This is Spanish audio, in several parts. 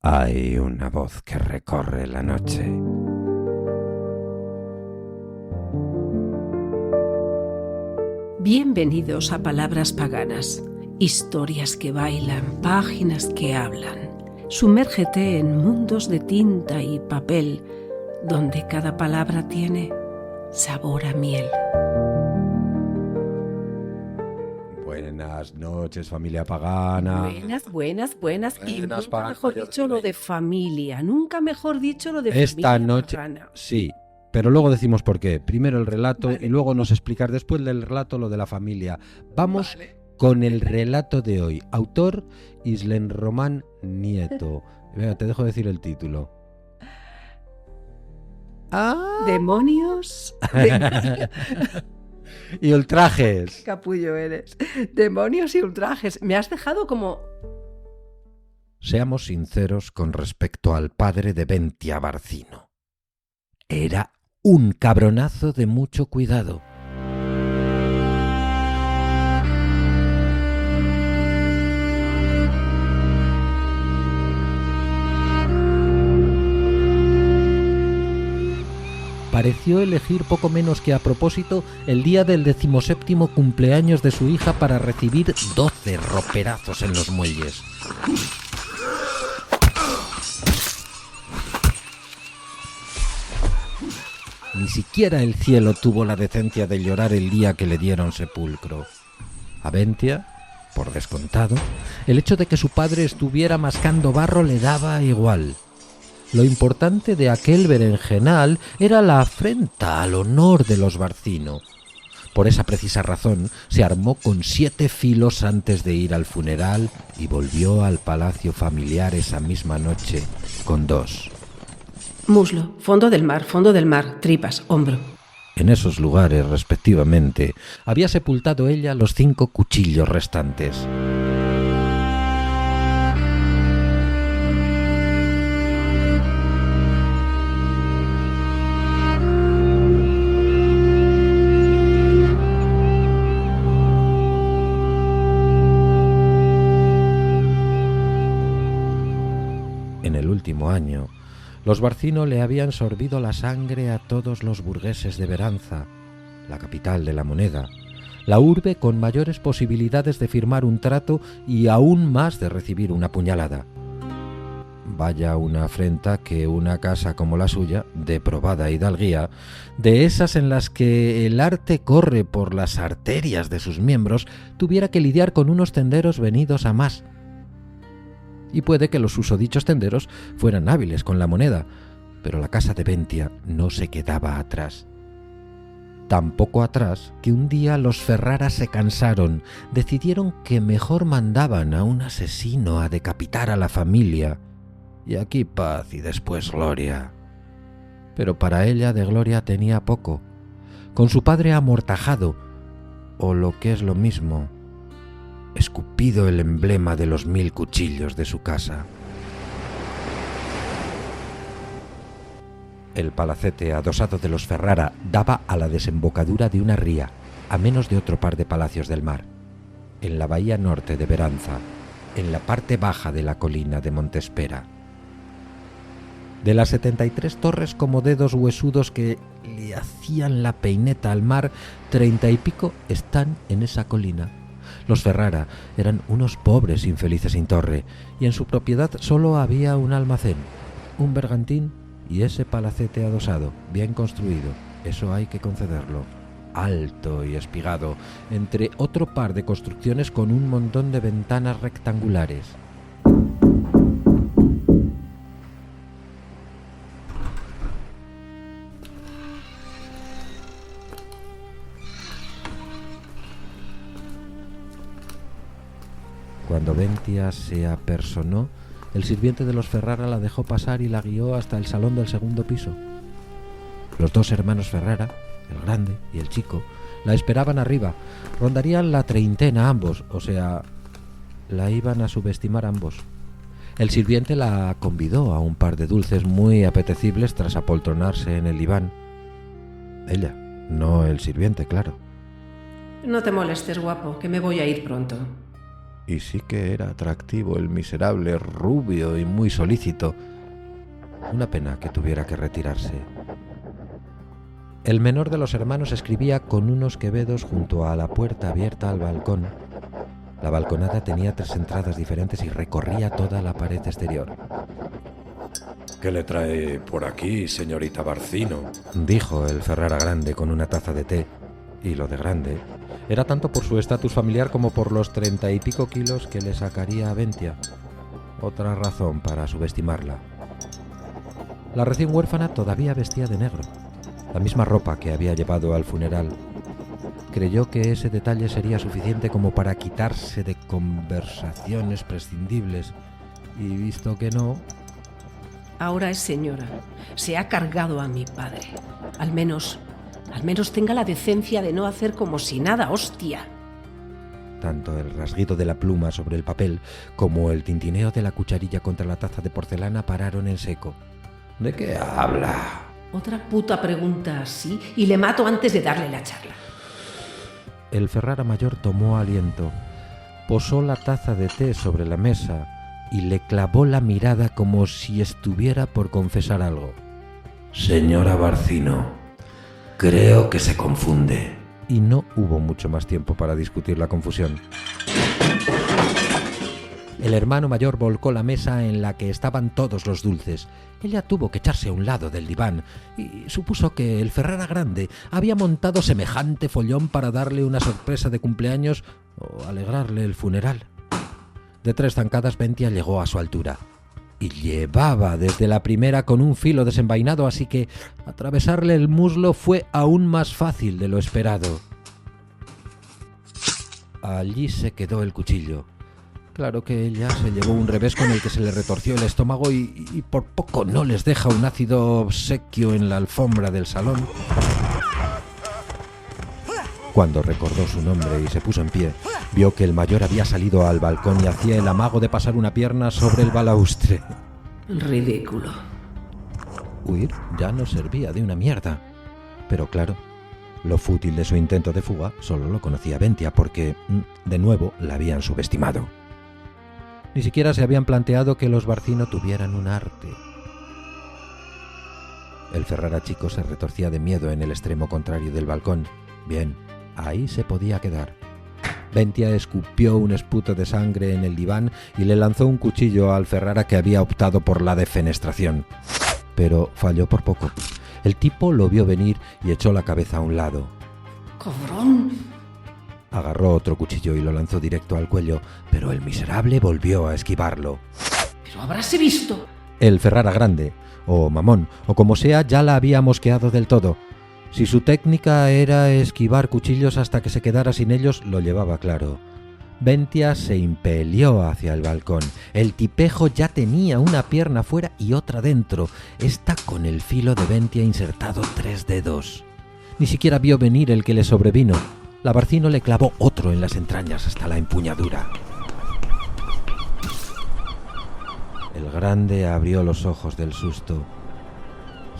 Hay una voz que recorre la noche. Bienvenidos a Palabras Paganas, historias que bailan, páginas que hablan. Sumérgete en mundos de tinta y papel, donde cada palabra tiene sabor a miel. Buenas noches, familia pagana. Buenas. Y nunca mejor dicho lo de familia. Nunca mejor dicho lo de Esta familia noche, pagana. sí, pero luego decimos por qué. Primero el relato Vale. y luego nos explicas después del relato lo de la familia. Vamos con el relato de hoy. Autor Islen Román Nieto. Venga, te dejo decir el título. Demonios. Y ultrajes. Capullo eres. Demonios y ultrajes. Me has dejado como... Seamos sinceros con respecto al padre de Bentia Barcino. Era un cabronazo de mucho cuidado. Pareció elegir poco menos que a propósito el día del 17º cumpleaños de su hija para recibir 12 roperazos en los muelles. Ni siquiera el cielo tuvo la decencia de llorar el día que le dieron sepulcro. A Bentia, por descontado, el hecho de que su padre estuviera mascando barro le daba igual. Lo importante de aquel berenjenal era la afrenta al honor de los Barcino. Por esa precisa razón se armó con 7 filos antes de ir al funeral y volvió al palacio familiar esa misma noche con 2. Muslo, fondo del mar, tripas, hombro. En esos lugares, respectivamente, había sepultado ella los 5 cuchillos restantes. En el último año, los Barcino le habían sorbido la sangre a todos los burgueses de Beranza, la capital de la moneda, la urbe con mayores posibilidades de firmar un trato y aún más de recibir una puñalada. Vaya una afrenta que una casa como la suya, de probada hidalguía, de esas en las que el arte corre por las arterias de sus miembros, tuviera que lidiar con unos tenderos venidos a más. Y puede que los susodichos tenderos fueran hábiles con la moneda, pero la casa de Bentia no se quedaba atrás. Tampoco atrás que un día los Ferrara se cansaron, decidieron que mejor mandaban a un asesino a decapitar a la familia, y aquí paz y después gloria. Pero para ella de gloria tenía poco, con su padre amortajado, o lo que es lo mismo, escupido el emblema de los 1000 cuchillos de su casa. El palacete adosado de los Ferrara daba a la desembocadura de una ría, a menos de otro par de palacios del mar, en la bahía norte de Beranza, en la parte baja de la colina de Montespera. De las 73 torres como dedos huesudos que le hacían la peineta al mar, 30 y pico están en esa colina. Los Ferrara eran unos pobres infelices sin torre, y en su propiedad solo había un almacén, un bergantín y ese palacete adosado, bien construido, eso hay que concederlo, alto y espigado, entre otro par de construcciones con un montón de ventanas rectangulares. Cuando Bentia se apersonó, el sirviente de los Ferrara la dejó pasar y la guió hasta el salón del segundo piso. Los 2 hermanos Ferrara, el grande y el chico, la esperaban arriba. Rondarían la treintena ambos, o sea, la iban a subestimar ambos. El sirviente la convidó a un par de dulces muy apetecibles tras apoltronarse en el diván. Ella, no el sirviente, claro. No te molestes, guapo, que me voy a ir pronto. Y sí que era atractivo el miserable, rubio y muy solícito. Una pena que tuviera que retirarse. El menor de los hermanos escribía con unos quevedos junto a la puerta abierta al balcón. La balconada tenía 3 entradas diferentes y recorría toda la pared exterior. ¿Qué le trae por aquí, señorita Barcino?, dijo el Ferrara grande con una taza de té. Y lo de grande era tanto por su estatus familiar como por los 30 y pico kilos que le sacaría a Ventia. Otra razón para subestimarla. La recién huérfana todavía vestía de negro, la misma ropa que había llevado al funeral. Creyó que ese detalle sería suficiente como para quitarse de conversaciones prescindibles, y visto que no... Ahora es señora. Se ha cargado a mi padre. Al menos tenga la decencia de no hacer como si nada, hostia. Tanto el rasguido de la pluma sobre el papel como el tintineo de la cucharilla contra la taza de porcelana pararon en seco. ¿De qué habla? Otra puta pregunta así y le mato antes de darle la charla. El Ferrara mayor tomó aliento, posó la taza de té sobre la mesa y le clavó la mirada como si estuviera por confesar algo. Señora Barcino, creo que se confunde. Y no hubo mucho más tiempo para discutir la confusión. El hermano mayor volcó la mesa en la que estaban todos los dulces. Ella tuvo que echarse a un lado del diván y supuso que el Ferrara grande había montado semejante follón para darle una sorpresa de cumpleaños o alegrarle el funeral. De 3 zancadas Ventia llegó a su altura. Y llevaba desde la primera con un filo desenvainado, así que atravesarle el muslo fue aún más fácil de lo esperado. Allí se quedó el cuchillo. Claro que ella se llevó un revés con el que se le retorció el estómago y por poco no les deja un ácido obsequio en la alfombra del salón. Cuando recordó su nombre y se puso en pie, vio que el mayor había salido al balcón y hacía el amago de pasar una pierna sobre el balaustre. Ridículo. Huir ya no servía de una mierda. Pero claro, lo fútil de su intento de fuga solo lo conocía Ventia porque, de nuevo, la habían subestimado. Ni siquiera se habían planteado que los Barcino tuvieran un arte. El Ferrara chico se retorcía de miedo en el extremo contrario del balcón. Bien, ahí se podía quedar. Ventia escupió un esputo de sangre en el diván y le lanzó un cuchillo al Ferrara que había optado por la defenestración. Pero falló por poco. El tipo lo vio venir y echó la cabeza a un lado. ¡Cabrón! Agarró otro cuchillo y lo lanzó directo al cuello, pero el miserable volvió a esquivarlo. ¿Pero habráse visto? El Ferrara grande, o mamón, o como sea, ya la había mosqueado del todo. Si su técnica era esquivar cuchillos hasta que se quedara sin ellos, lo llevaba claro. Ventia se impelió hacia el balcón. El tipejo ya tenía una pierna fuera y otra dentro, esta con el filo de Ventia insertado 3 dedos. Ni siquiera vio venir el que le sobrevino. La Barcino le clavó otro en las entrañas hasta la empuñadura. El grande abrió los ojos del susto.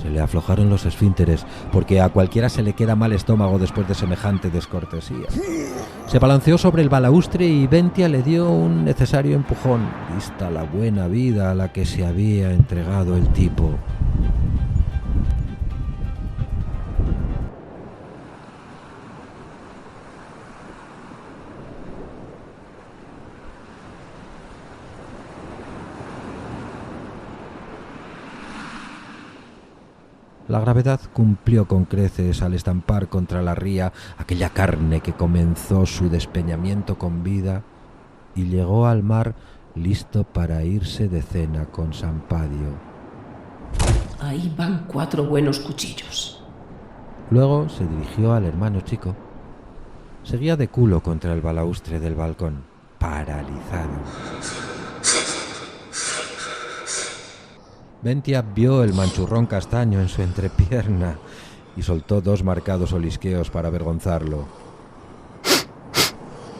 Se le aflojaron los esfínteres, porque a cualquiera se le queda mal estómago después de semejante descortesía. Se balanceó sobre el balaustre y Ventia le dio un necesario empujón, vista la buena vida a la que se había entregado el tipo. La gravedad cumplió con creces al estampar contra la ría aquella carne que comenzó su despeñamiento con vida y llegó al mar listo para irse de cena con Sampadio. Ahí van 4 buenos cuchillos. Luego se dirigió al hermano chico. Seguía de culo contra el balaustre del balcón, paralizado. Ventia vio el manchurrón castaño en su entrepierna y soltó 2 marcados olisqueos para avergonzarlo.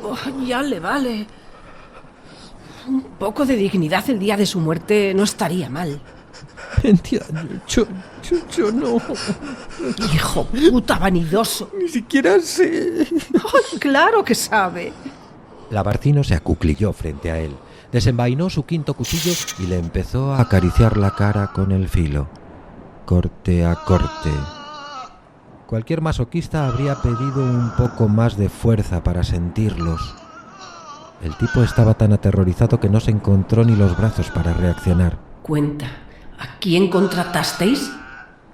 Oh, ya le vale. Un poco de dignidad el día de su muerte no estaría mal. Ventia, yo no... Hijo puta vanidoso. Ni siquiera sé... Oh, claro que sabe. La Barcino se acuclilló frente a él, desenvainó su quinto cuchillo y le empezó a acariciar la cara con el filo, corte a corte. Cualquier masoquista habría pedido un poco más de fuerza para sentirlos. El tipo estaba tan aterrorizado que no se encontró ni los brazos para reaccionar. Cuenta, ¿a quién contratasteis?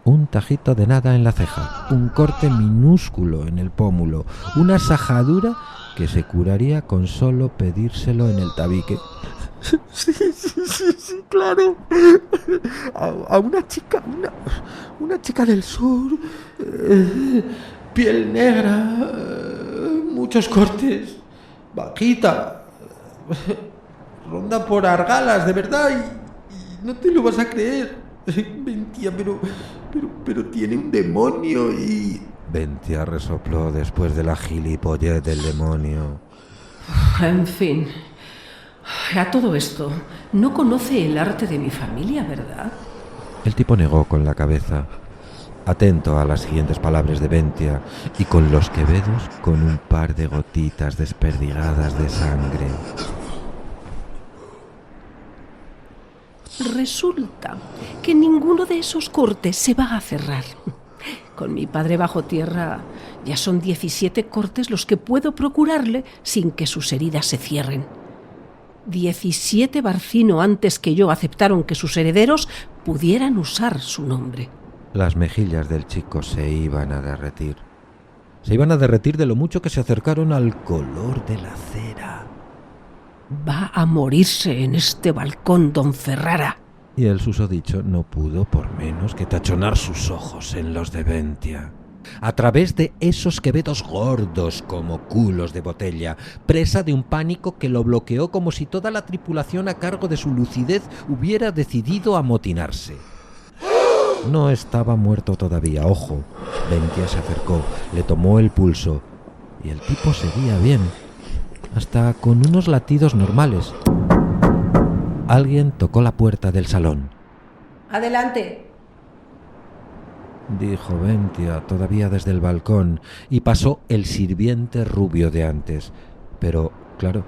Un tajito de nada en la ceja, un corte minúsculo en el pómulo, una sajadura que se curaría con solo pedírselo en el tabique. Sí, claro. A una chica del sur, piel negra, muchos cortes, bajita, ronda por Argalas, de verdad, y no te lo vas a creer. Ventia, pero tiene un demonio y... Ventia resopló después de la gilipollez del demonio. En fin, a todo esto, no conoce el arte de mi familia, ¿verdad? El tipo negó con la cabeza, atento a las siguientes palabras de Ventia y con los quevedos con un par de gotitas desperdigadas de sangre. Resulta que ninguno de esos cortes se va a cerrar. Con mi padre bajo tierra ya son 17 cortes los que puedo procurarle sin que sus heridas se cierren. 17 Barcino antes que yo aceptaron que sus herederos pudieran usar su nombre. Las mejillas del chico se iban a derretir. Se iban a derretir de lo mucho que se acercaron al color de la cera. Va a morirse en este balcón, don Ferrara. Y el susodicho no pudo por menos que tachonar sus ojos en los de Ventia. A través de esos quevedos gordos como culos de botella, presa de un pánico que lo bloqueó como si toda la tripulación a cargo de su lucidez hubiera decidido amotinarse. No estaba muerto todavía, ojo. Ventia se acercó, le tomó el pulso y el tipo seguía bien, hasta con unos latidos normales. Alguien tocó la puerta del salón. ¡Adelante!, dijo Ventia todavía desde el balcón, y pasó el sirviente rubio de antes. Pero, claro,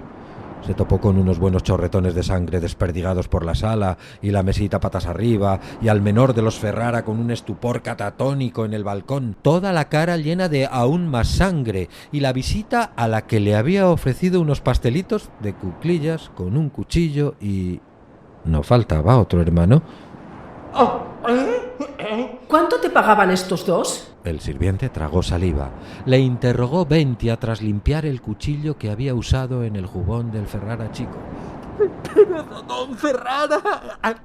se topó con unos buenos chorretones de sangre desperdigados por la sala y la mesita patas arriba, y al menor de los Ferrara con un estupor catatónico en el balcón, toda la cara llena de aún más sangre, y la visita a la que le había ofrecido unos pastelitos de cuclillas con un cuchillo y... no faltaba otro hermano. ¿Cuánto te pagaban estos dos? El sirviente tragó saliva. Le interrogó Ventia tras limpiar el cuchillo que había usado en el jubón del Ferrara chico. Pero don Ferrara...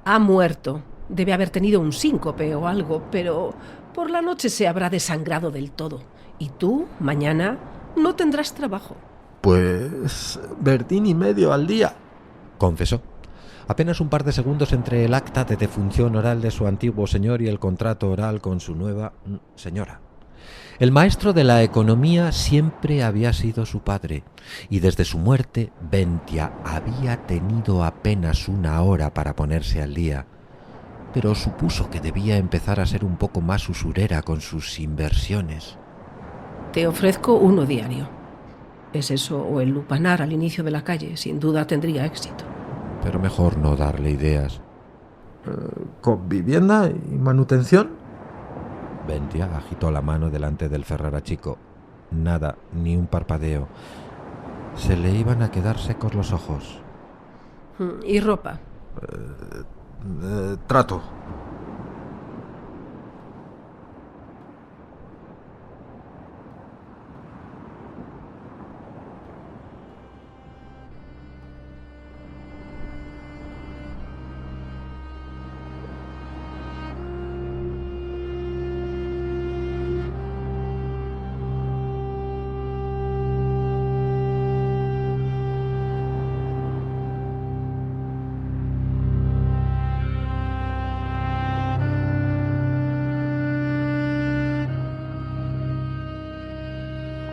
Ha muerto. Debe haber tenido un síncope o algo, pero por la noche se habrá desangrado del todo. Y tú, mañana, no tendrás trabajo. Pues... bertín y medio al día, confesó. Apenas un par de segundos entre el acta de defunción oral de su antiguo señor y el contrato oral con su nueva señora. El maestro de la economía siempre había sido su padre, y desde su muerte Ventia había tenido apenas una hora para ponerse al día, pero supuso que debía empezar a ser un poco más usurera con sus inversiones. Te ofrezco uno diario. ¿Es eso o el lupanar al inicio de la calle? Sin duda tendría éxito. Pero mejor no darle ideas. ¿Con vivienda y manutención? Ventia agitó la mano delante del Ferrara chico. Nada, ni un parpadeo. Se le iban a quedar secos los ojos. ¿Y ropa? Trato.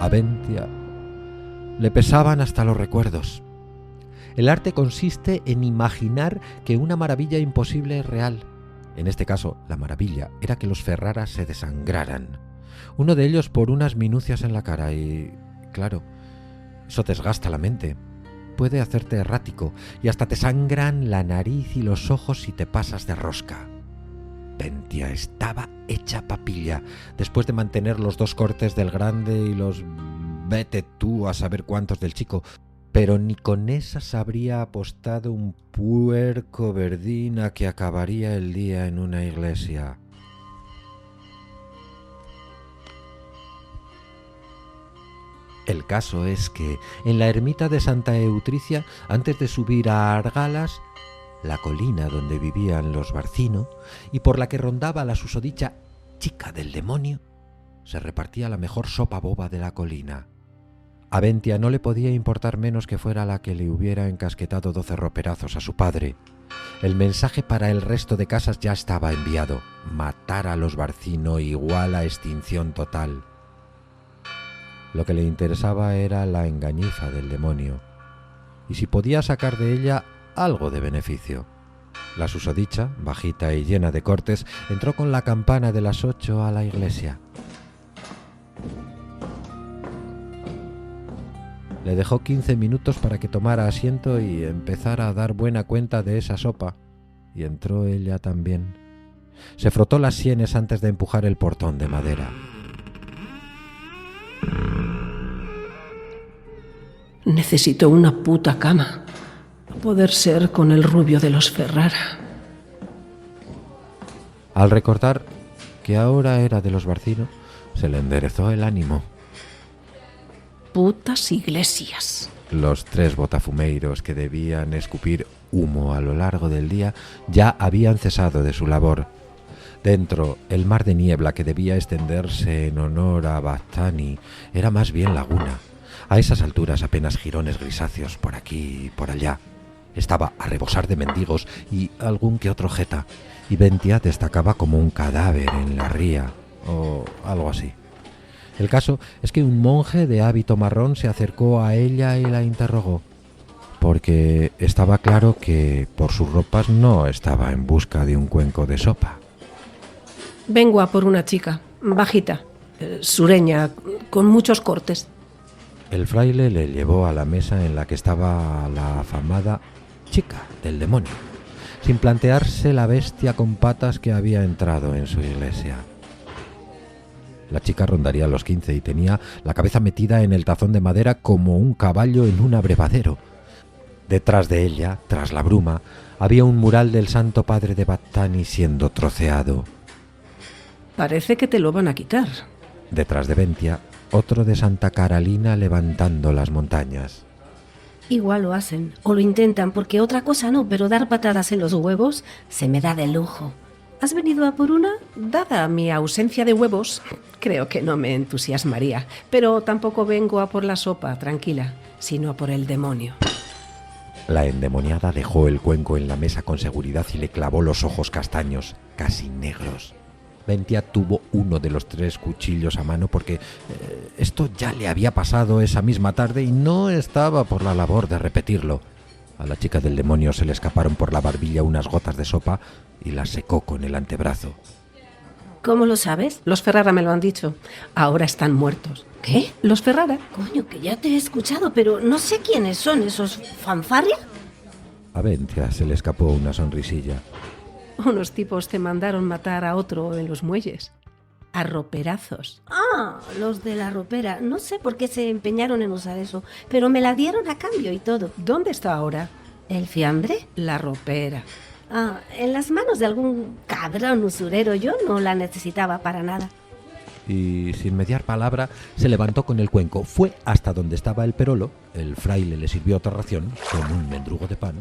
A Ventia le pesaban hasta los recuerdos. El arte consiste en imaginar que una maravilla imposible es real. En este caso, la maravilla era que los Ferrara se desangraran. Uno de ellos por unas minucias en la cara y, claro, eso desgasta la mente. puede hacerte errático y hasta te sangran la nariz y los ojos si te pasas de rosca. Ventia estaba hecha papilla después de mantener los 2 cortes del grande y los vete tú a saber cuántos del chico, pero ni con esas habría apostado un puerco verdín a que acabaría el día en una iglesia. El caso es que en la ermita de Santa Eutricia, antes de subir a Argalas, la colina donde vivían los Barcino y por la que rondaba la susodicha chica del demonio, se repartía la mejor sopa boba de la colina. A Ventia no le podía importar menos que fuera la que le hubiera encasquetado 12 roperazos a su padre. El mensaje para el resto de casas ya estaba enviado: matar a los Barcino igual a extinción total. Lo que le interesaba era la engañifa del demonio, y si podía sacar de ella algo de beneficio. La susodicha, bajita y llena de cortes, entró con la campana de las 8 a la iglesia. Le dejó 15 minutos para que tomara asiento y empezara a dar buena cuenta de esa sopa, y entró ella también. Se frotó las sienes antes de empujar el portón de madera. Necesito una puta cama. A poder ser con el rubio de los Ferrara. Al recordar que ahora era de los Barcino, se le enderezó el ánimo. Putas iglesias. Los 3 botafumeiros que debían escupir humo a lo largo del día ya habían cesado de su labor. Dentro, el mar de niebla que debía extenderse en honor a Bastani era más bien laguna. A esas alturas apenas jirones grisáceos por aquí y por allá. Estaba a rebosar de mendigos y algún que otro jeta, y Ventia destacaba como un cadáver en la ría, o algo así. El caso es que un monje de hábito marrón se acercó a ella y la interrogó, porque estaba claro que por sus ropas no estaba en busca de un cuenco de sopa. Vengo a por una chica, bajita, sureña, con muchos cortes. El fraile le llevó a la mesa en la que estaba la afamada chica del demonio, sin plantearse la bestia con patas que había entrado en su iglesia. La chica rondaría los 15 y tenía la cabeza metida en el tazón de madera como un caballo en un abrevadero. Detrás de ella, tras la bruma, había un mural del Santo Padre de Battani siendo troceado. Parece que te lo van a quitar. Detrás de Ventia, otro de Santa Carolina levantando las montañas. Igual lo hacen, o lo intentan, porque otra cosa no, pero dar patadas en los huevos se me da de lujo. ¿Has venido a por una? Dada mi ausencia de huevos, creo que no me entusiasmaría, pero tampoco vengo a por la sopa, tranquila, sino a por el demonio. La endemoniada dejó el cuenco en la mesa con seguridad y le clavó los ojos castaños, casi negros. Ventia tuvo uno de los 3 cuchillos a mano porque esto ya le había pasado esa misma tarde y no estaba por la labor de repetirlo. A la chica del demonio se le escaparon por la barbilla unas gotas de sopa y la secó con el antebrazo. ¿Cómo lo sabes? Los Ferrara me lo han dicho. Ahora están muertos. ¿Qué? Los Ferrara. Coño, que ya te he escuchado, pero no sé quiénes son esos fanfarria. A Ventia se le escapó una sonrisilla. Unos tipos te mandaron matar a otro en los muelles. A roperazos. Ah, los de la ropera. No sé por qué se empeñaron en usar eso, pero me la dieron a cambio y todo. ¿Dónde está ahora? ¿El fiambre? La ropera. Ah, en las manos de algún cabrón usurero. Yo no la necesitaba para nada. Y sin mediar palabra se levantó con el cuenco, fue hasta donde estaba el perolo, el fraile le sirvió otra ración con un mendrugo de pan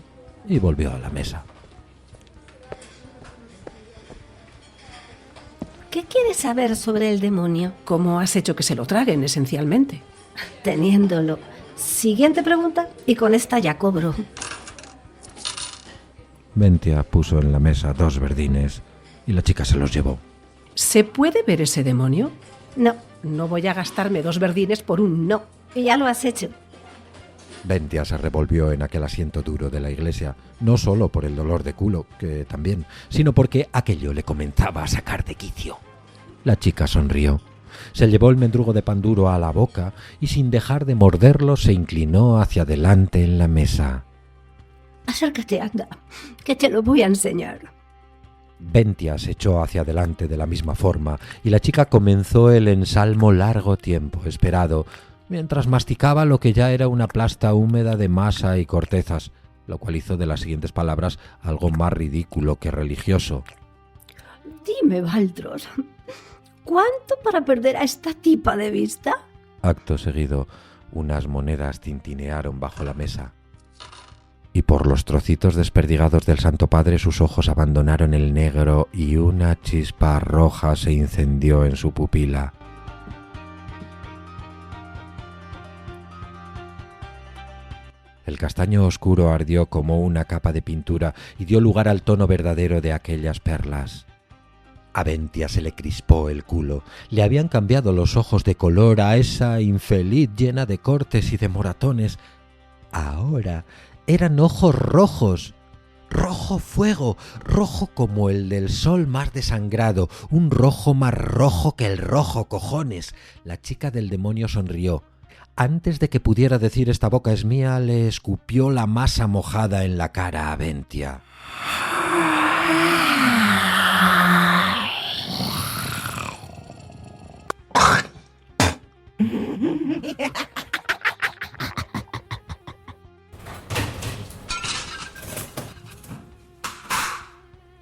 y volvió a la mesa. ¿Qué quieres saber sobre el demonio? ¿Cómo has hecho que se lo traguen, esencialmente? Teniéndolo. Siguiente pregunta, y con esta ya cobro. Ventia puso en la mesa 2 verdines y la chica se los llevó. ¿Se puede ver ese demonio? No. No voy a gastarme 2 verdines por un no. Y ya lo has hecho. Ventia se revolvió en aquel asiento duro de la iglesia, no solo por el dolor de culo, que también, sino porque aquello le comenzaba a sacar de quicio. La chica sonrió. Se llevó el mendrugo de pan duro a la boca y sin dejar de morderlo se inclinó hacia adelante en la mesa. Acércate, anda, que te lo voy a enseñar. Ventia se echó hacia adelante de la misma forma y la chica comenzó el ensalmo largo tiempo esperado, mientras masticaba lo que ya era una plasta húmeda de masa y cortezas, lo cual hizo de las siguientes palabras algo más ridículo que religioso. Dime, Baldros, ¿cuánto para perder a esta tipa de vista? Acto seguido, unas monedas tintinearon bajo la mesa. Y por los trocitos desperdigados del Santo Padre sus ojos abandonaron el negro y una chispa roja se incendió en su pupila. El castaño oscuro ardió como una capa de pintura y dio lugar al tono verdadero de aquellas perlas. A Ventia se le crispó el culo. Le habían cambiado los ojos de color a esa infeliz llena de cortes y de moratones. Ahora eran ojos rojos, rojo fuego, rojo como el del sol más desangrado, un rojo más rojo que el rojo, cojones. La chica del demonio sonrió. Antes de que pudiera decir esta boca es mía, le escupió la masa mojada en la cara a Ventia.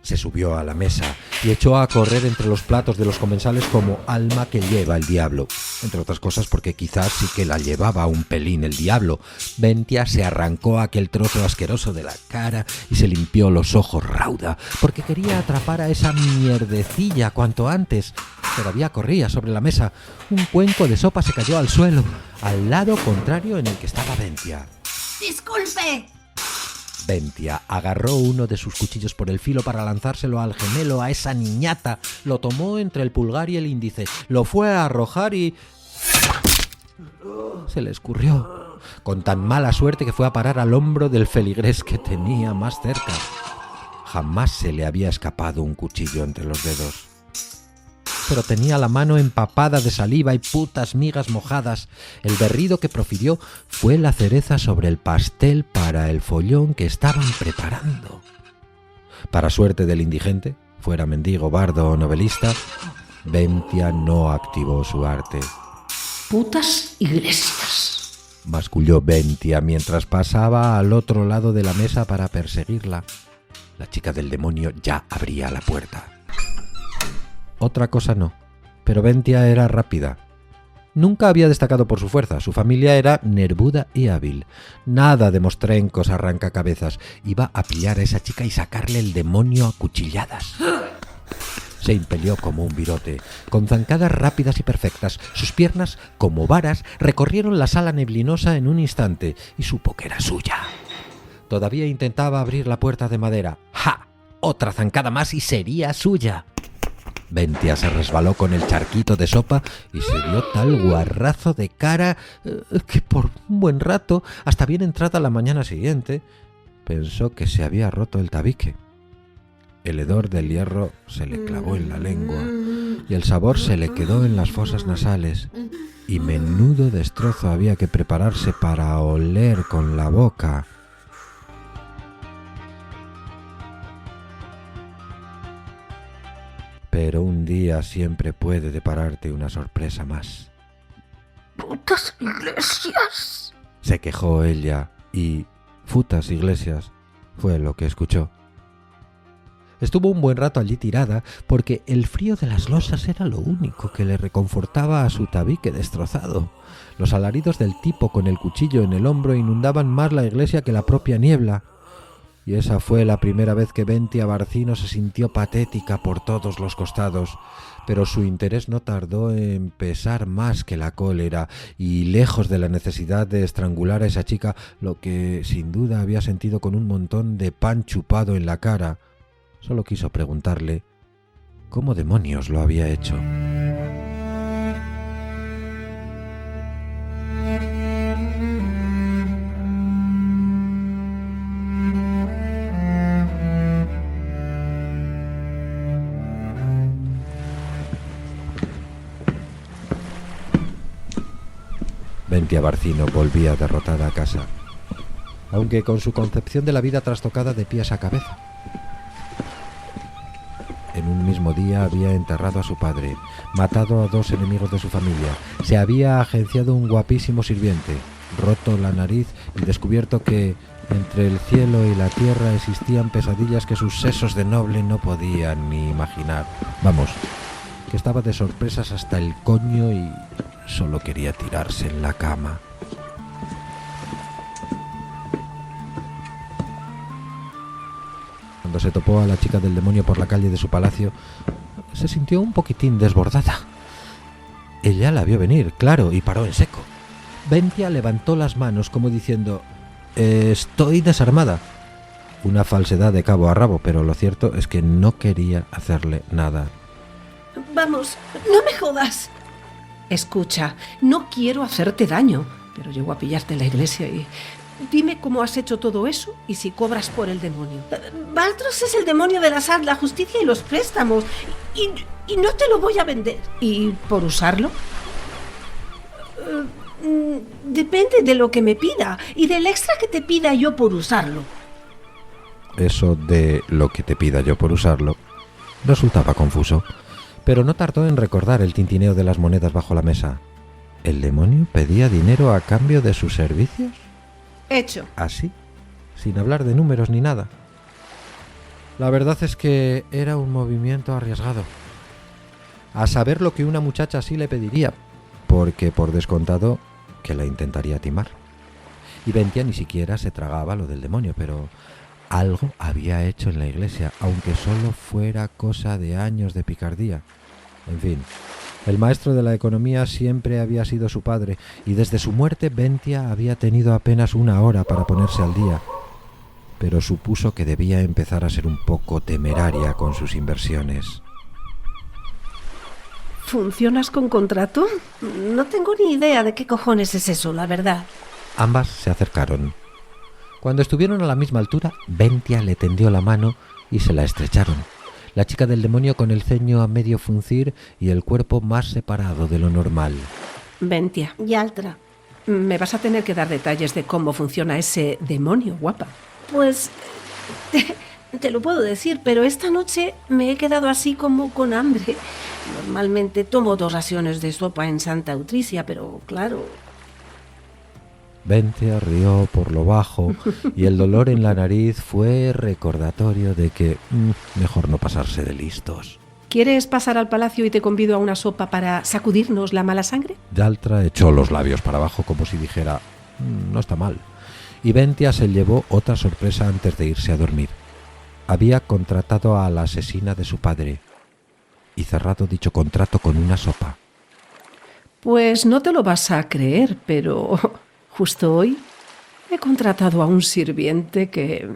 Se subió a la mesa y echó a correr entre los platos de los comensales como alma que lleva el diablo. Entre otras cosas porque quizás sí que la llevaba un pelín el diablo. Ventia se arrancó aquel trozo asqueroso de la cara y se limpió los ojos rauda, porque quería atrapar a esa mierdecilla cuanto antes. Todavía corría sobre la mesa. Un cuenco de sopa se cayó al suelo, al lado contrario en el que estaba Ventia. ¡Disculpe! Ventia agarró uno de sus cuchillos por el filo para lanzárselo al gemelo, a esa niñata. Lo tomó entre el pulgar y el índice, lo fue a arrojar y... se le escurrió, con tan mala suerte que fue a parar al hombro del feligrés que tenía más cerca. Jamás se le había escapado un cuchillo entre los dedos. Pero tenía la mano empapada de saliva y putas migas mojadas. El berrido que profirió fue la cereza sobre el pastel para el follón que estaban preparando. Para suerte del indigente, fuera mendigo, bardo o novelista, Ventia no activó su arte. Putas iglesias, masculló Ventia mientras pasaba al otro lado de la mesa para perseguirla. La chica del demonio ya abría la puerta. Otra cosa no, pero Ventia era rápida. Nunca había destacado por su fuerza, su familia era nervuda y hábil. Nada de mostrencos arrancacabezas. Iba a pillar a esa chica y sacarle el demonio a cuchilladas. Se impelió como un virote, con zancadas rápidas y perfectas. Sus piernas, como varas, recorrieron la sala neblinosa en un instante y supo que era suya. Todavía intentaba abrir la puerta de madera. ¡Ja! Otra zancada más y sería suya. Ventia se resbaló con el charquito de sopa y se dio tal guarrazo de cara que por un buen rato, hasta bien entrada la mañana siguiente, pensó que se había roto el tabique. El hedor del hierro se le clavó en la lengua y el sabor se le quedó en las fosas nasales. Y menudo destrozo había que prepararse para oler con la boca. Pero un día siempre puede depararte una sorpresa más. putas iglesias, se quejó ella y futas iglesias fue lo que escuchó. Estuvo un buen rato allí tirada porque el frío de las losas era lo único que le reconfortaba a su tabique destrozado. Los alaridos del tipo con el cuchillo en el hombro inundaban más la iglesia que la propia niebla. Y esa fue la primera vez que Ventia Barcino se sintió patética por todos los costados. Pero su interés no tardó en pesar más que la cólera, y lejos de la necesidad de estrangular a esa chica, lo que sin duda había sentido con un montón de pan chupado en la cara, solo quiso preguntarle cómo demonios lo había hecho. Ventia Barcino volvía derrotada a casa, aunque con su concepción de la vida trastocada de pies a cabeza. En un mismo día había enterrado a su padre, matado a 2 enemigos de su familia, se había agenciado un guapísimo sirviente, roto la nariz y descubierto que entre el cielo y la tierra existían pesadillas que sus sesos de noble no podían ni imaginar. Vamos, que estaba de sorpresas hasta el coño y solo quería tirarse en la cama. Cuando se topó a la chica del demonio por la calle de su palacio, se sintió un poquitín desbordada. Ella la vio venir, claro, y paró en seco. Ventia levantó las manos como diciendo: estoy desarmada. Una falsedad de cabo a rabo, pero lo cierto es que no quería hacerle nada. Vamos, no me jodas. Escucha, no quiero hacerte daño, pero llego a pillarte en la iglesia y... Dime cómo has hecho todo eso y si cobras por el demonio. Baltros es el demonio de la justicia y los préstamos. Y no te lo voy a vender. ¿Y por usarlo? Depende de lo que me pida y del extra que te pida yo por usarlo. Eso de lo que te pida yo por usarlo resultaba confuso, pero no tardó en recordar el tintineo de las monedas bajo la mesa. ¿El demonio pedía dinero a cambio de sus servicios? Hecho. Así, sin hablar de números ni nada. La verdad es que era un movimiento arriesgado. A saber lo que una muchacha así le pediría, porque por descontado que la intentaría timar. Y Ventia ni siquiera se tragaba lo del demonio, pero algo había hecho en la iglesia, aunque solo fuera cosa de años de picardía. En fin, el maestro de la economía siempre había sido su padre, y desde su muerte Ventia había tenido apenas 1 hora para ponerse al día, pero supuso que debía empezar a ser un poco temeraria con sus inversiones. ¿Funcionas con contrato? No tengo ni idea de qué cojones es eso, la verdad. Ambas se acercaron. Cuando estuvieron a la misma altura, Ventia le tendió la mano y se la estrecharon. La chica del demonio con el ceño a medio fruncir y el cuerpo más separado de lo normal. Ventia, Yaltra. me vas a tener que dar detalles de cómo funciona ese demonio, guapa. Pues... Te lo puedo decir, pero esta noche me he quedado así como con hambre. Normalmente tomo 2 raciones de sopa en Santa Utricia, pero claro... Ventia rió por lo bajo y el dolor en la nariz fue recordatorio de que mejor no pasarse de listos. ¿Quieres pasar al palacio y te convido a una sopa para sacudirnos la mala sangre? Yaltra echó los labios para abajo como si dijera, no está mal. Y Ventia se llevó otra sorpresa antes de irse a dormir. Había contratado a la asesina de su padre y cerrado dicho contrato con una sopa. Pues no te lo vas a creer, pero justo hoy he contratado a un sirviente que...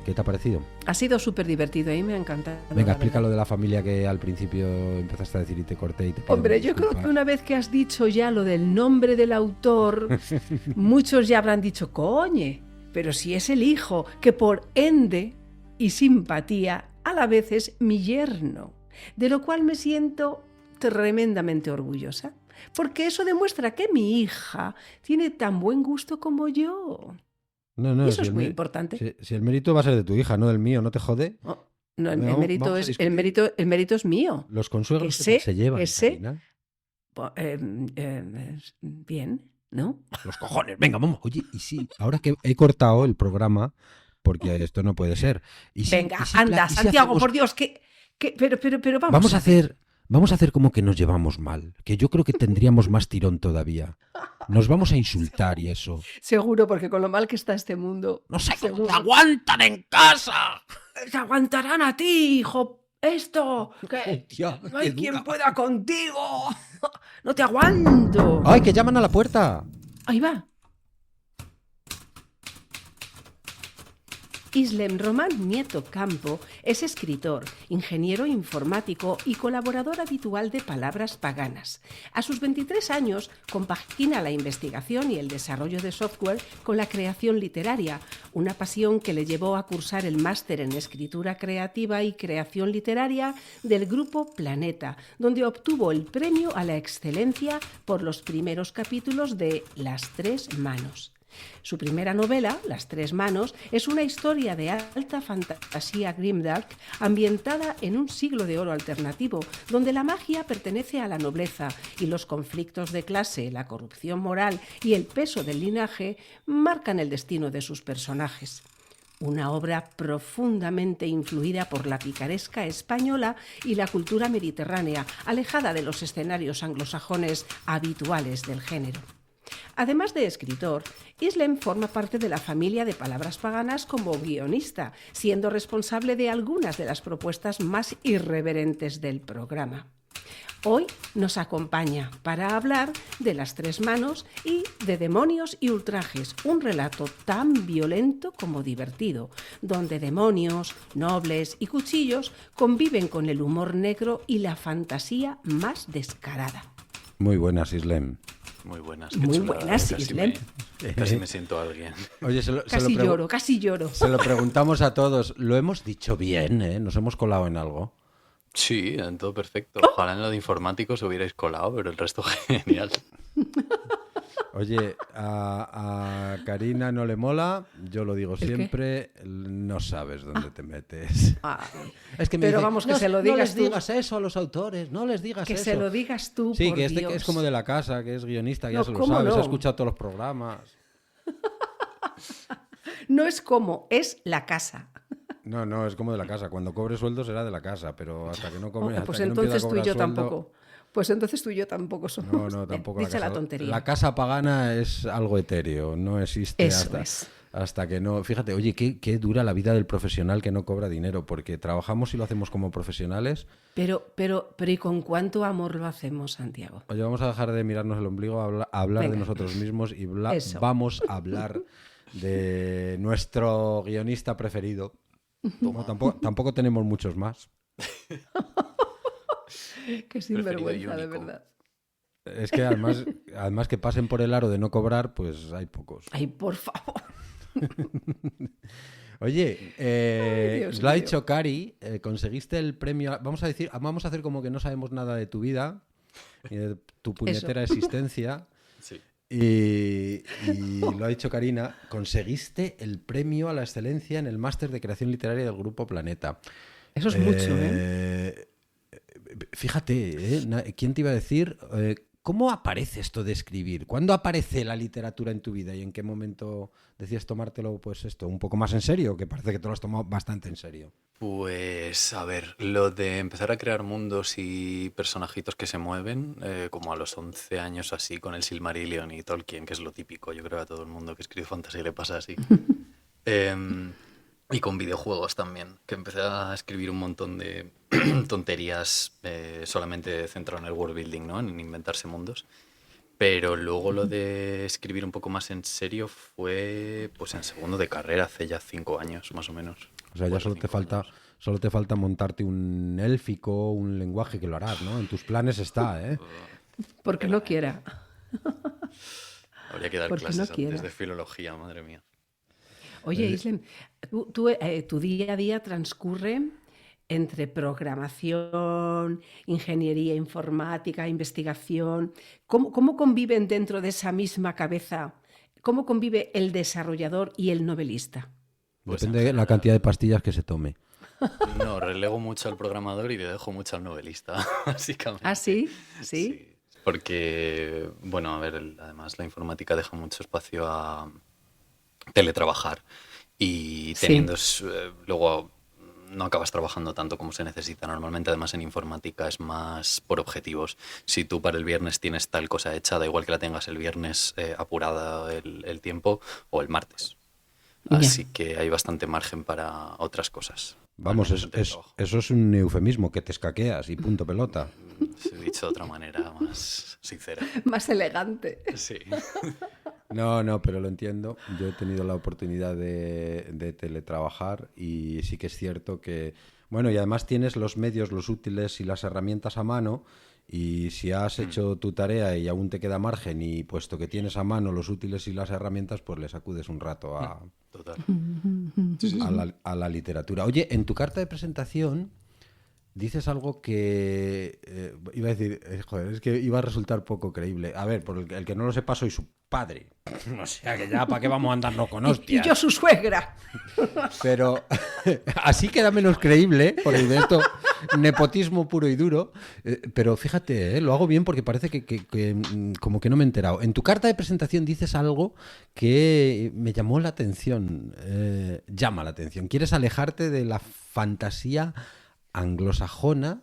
¿Qué te ha parecido? Ha sido súper divertido y me ha encantado. Venga, explica lo de la familia que al principio empezaste a decir y te corté y te pido Hombre, yo creo que una vez que has dicho ya lo del nombre del autor, muchos ya habrán dicho, coñe, pero si es el hijo, que por ende y simpatía a la vez es mi yerno, de lo cual me siento tremendamente orgullosa, porque eso demuestra que mi hija tiene tan buen gusto como yo. No, eso es muy importante. Si el mérito va a ser de tu hija, no del mío, ¿no te jode? No, el mérito es mío. Los consuegros se llevan. Bien, ¿no? Los cojones, venga, vamos. Oye, y sí, ahora que he cortado el programa, porque esto no puede ser. Venga, anda, Santiago, por Dios, pero vamos. Vamos a hacer Vamos a hacer como que nos llevamos mal, que yo creo que tendríamos más tirón todavía. Nos vamos a insultar y eso. Seguro, porque con lo mal que está este mundo... ¡No sé cómo seguro. te aguantan en casa! ¡Te aguantarán a ti, hijo! ¡Esto! ¡Que Hostia, no hay qué quien dura. pueda contigo! ¡No te aguanto! ¡Ay, que llaman a la puerta! Ahí va. Islem Román Nieto Campo es escritor, ingeniero informático y colaborador habitual de Palabras Paganas. A sus 23 años compagina la investigación y el desarrollo de software con la creación literaria, una pasión que le llevó a cursar el máster en escritura creativa y creación literaria del Grupo Planeta, donde obtuvo el premio a la excelencia por los primeros capítulos de Las Tres Manos. Su primera novela, Las Tres Manos, es una historia de alta fantasía grimdark ambientada en un siglo de oro alternativo, donde la magia pertenece a la nobleza y los conflictos de clase, la corrupción moral y el peso del linaje marcan el destino de sus personajes. Una obra profundamente influida por la picaresca española y la cultura mediterránea, alejada de los escenarios anglosajones habituales del género. Además de escritor, Islem forma parte de la familia de Palabras Paganas como guionista, siendo responsable de algunas de las propuestas más irreverentes del programa. Hoy nos acompaña para hablar de Las Tres Manos y de Demonios y Ultrajes, un relato tan violento como divertido, donde demonios, nobles y cuchillos conviven con el humor negro y la fantasía más descarada. Muy buenas, Islem. Muy buenas. Qué Muy chulada, buenas, casi Islem. Casi me siento alguien. Oye, Casi lloro. Se lo preguntamos a todos. Lo hemos dicho bien, ¿eh? Nos hemos colado en algo. Sí, en todo perfecto. Ojalá en lo de informático os hubierais colado, pero el resto genial. Oye, a Karina no le mola, yo lo digo siempre, no sabes dónde te metes. Es que me pero dice, vamos, que se lo digas no les tú. digas eso a los autores, no les digas Que eso. se lo digas tú, Sí, por que Dios. que es como de la casa, que es guionista, que No, ya se lo ¿cómo sabe, se ha no? escuchado todos los programas. No es como, es la casa. No, es como de la casa. Cuando cobre sueldo será de la casa, pero hasta que no cobre, Pues hasta que no empiece a entonces tú y cobrar yo sueldo- tampoco. Pues entonces tú y yo tampoco somos. No, tampoco Dice la casa. la tontería. La casa pagana es algo etéreo, no existe Eso es. hasta que no. Fíjate, oye, qué dura la vida del profesional que no cobra dinero, porque trabajamos y lo hacemos como profesionales. Pero ¿y con cuánto amor lo hacemos, Santiago? Oye, vamos a dejar de mirarnos el ombligo, a hablar de Venga. nosotros mismos y Eso. vamos a hablar de nuestro guionista preferido. No, tampoco tenemos muchos más. Qué sinvergüenza, de verdad. Es que además que pasen por el aro de no cobrar, pues hay pocos. Ay, por favor. Oye, Dios lo ha mío. dicho Cari, conseguiste el premio. Vamos a hacer como que no sabemos nada de tu vida y de tu puñetera existencia. Sí. Y lo ha dicho Karina, conseguiste el premio a la excelencia en el máster de creación literaria del Grupo Planeta. Eso es mucho, ¿eh? Fíjate, ¿quién te iba a decir? ¿Cómo aparece esto de escribir? ¿Cuándo aparece la literatura en tu vida y en qué momento decías tomártelo, pues esto, un poco más en serio? Que parece que te lo has tomado bastante en serio. Pues, a ver, lo de empezar a crear mundos y personajitos que se mueven, como a los 11 años así, con el Silmarillion y Tolkien, que es lo típico, yo creo a todo el mundo que escribe fantasía le pasa así. Y con videojuegos también, que empecé a escribir un montón de tonterías solamente centrado en el world building, ¿no? En inventarse mundos. Pero luego lo de escribir un poco más en serio fue pues en segundo de carrera, hace ya 5 años más o menos. O sea, ya solo te falta montarte un élfico, un lenguaje, que lo harás, ¿no? En tus planes está, ¿eh? Porque no quiera. Habría que dar Porque clases no antes quiera. de filología, madre mía. Oye, Islem, tu día a día transcurre entre programación, ingeniería informática, investigación. ¿Cómo conviven dentro de esa misma cabeza? ¿Cómo convive el desarrollador y el novelista? Pues Depende de la cantidad de pastillas que se tome. No, relego mucho al programador y le dejo mucho al novelista, básicamente. ¿Ah, sí? ¿Sí? Porque, bueno, a ver, además la informática deja mucho espacio a teletrabajar y teniendo luego no acabas trabajando tanto como se necesita. Normalmente, además, en informática es más por objetivos. Si tú para el viernes tienes tal cosa hecha, da igual que la tengas el viernes apurada el tiempo o el martes. Ya. Así que hay bastante margen para otras cosas. Vamos, Al menos en teletrabajo. eso es un eufemismo, que te escaqueas y punto pelota. Se he dicho de otra manera más sincera. Más elegante. Sí. No, pero lo entiendo. Yo he tenido la oportunidad de teletrabajar y sí que es cierto que, bueno, y además tienes los medios, los útiles y las herramientas a mano, y si has hecho tu tarea y aún te queda margen y puesto que tienes a mano los útiles y las herramientas, pues le sacudes un rato Total. a la literatura. Oye, en tu carta de presentación dices algo que iba a decir, joder, es que iba a resultar poco creíble. A ver, por el que no lo sepa, soy su padre. O sea, que ya, ¿para qué vamos a andarnos con Y hostias? yo su suegra. Pero así queda menos creíble, porque de esto, nepotismo puro y duro. Pero fíjate, lo hago bien porque parece que como que no me he enterado. En tu carta de presentación dices algo que me llamó la atención, llama la atención. Quieres alejarte de la fantasía anglosajona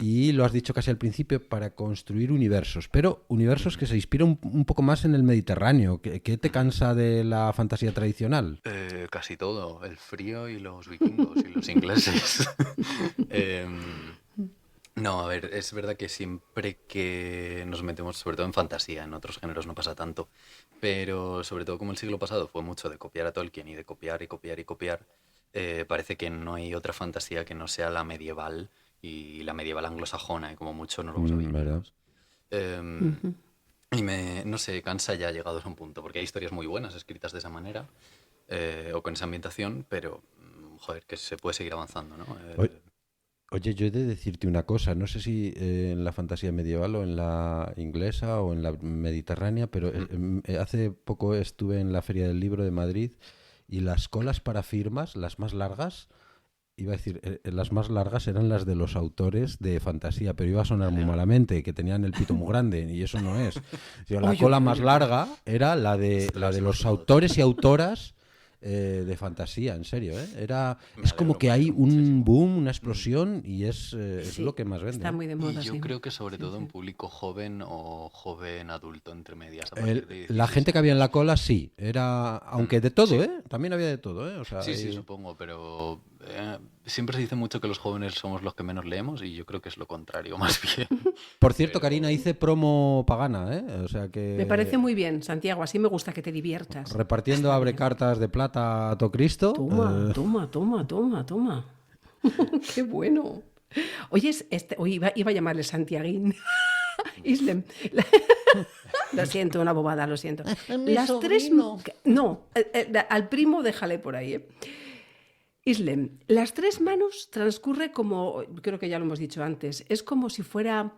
y lo has dicho casi al principio, para construir universos, pero universos que se inspiran un poco más en el Mediterráneo. ¿Qué te cansa de la fantasía tradicional? Casi todo. El frío y los vikingos y los ingleses. No, a ver, es verdad que siempre que nos metemos, sobre todo en fantasía, en otros géneros no pasa tanto, pero sobre todo como el siglo pasado fue mucho de copiar a Tolkien y de copiar y copiar y copiar, parece que no hay otra fantasía que no sea la medieval y la medieval anglosajona, y como mucho no lo vamos a ¿Verdad? Y no sé, cansa ya llegados a un punto, porque hay historias muy buenas escritas de esa manera, o con esa ambientación, pero, joder, que se puede seguir avanzando, ¿no? Oye, yo he de decirte una cosa, no sé si en la fantasía medieval o en la inglesa o en la mediterránea, pero hace poco estuve en la Feria del Libro de Madrid y las colas para firmas, las más largas, iba a decir, las más largas eran las de los autores de fantasía, pero iba a sonar muy malamente, que tenían el pito muy grande, y eso no es. La cola más larga era la de los autores y autoras de fantasía, en serio, ¿eh? Es como que hay un boom, una explosión, y es Sí, lo que más vende. Está muy de moda, Y yo sí. creo que sobre todo en público joven o joven adulto, entre medias. A partir de La 16 gente que había en la años. cola sí, era, aunque de todo, Sí. También había de todo, O sea, Sí, sí, supongo, pero siempre se dice mucho que los jóvenes somos los que menos leemos y yo creo que es lo contrario, más bien. Por cierto, Karina, hice promo pagana, O sea que... Me parece muy bien, Santiago, así me gusta que te diviertas. Repartiendo abrecartas de plata a todo Cristo. Toma. Qué bueno. Oye, hoy iba a llamarle Santiaguín. Islem. Lo siento, una bobada, lo siento. Las tres... No, al primo déjale por ahí, Islem, las tres manos transcurre como, creo que ya lo hemos dicho antes, es como si fuera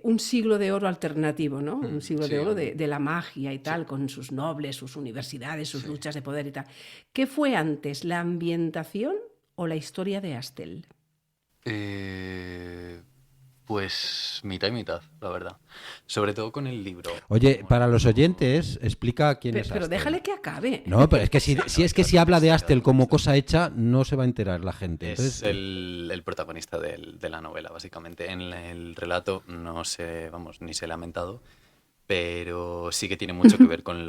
un siglo de oro alternativo, ¿no? Un siglo sí, de oro de la magia y tal, con sus nobles, sus universidades, sus luchas de poder y tal. ¿Qué fue antes, la ambientación o la historia de Astel? Pues mitad y mitad, la verdad. Sobre todo con el libro. Oye, Como para el los libro- oyentes, explica quién es Pero Astel. déjale que acabe. No, pero es que si habla de Astel como cosa hecha, no se va a enterar la gente. Es Entonces, el protagonista de la novela, básicamente. En el relato no sé, vamos, ni se ha lamentado, pero sí que tiene mucho que ver con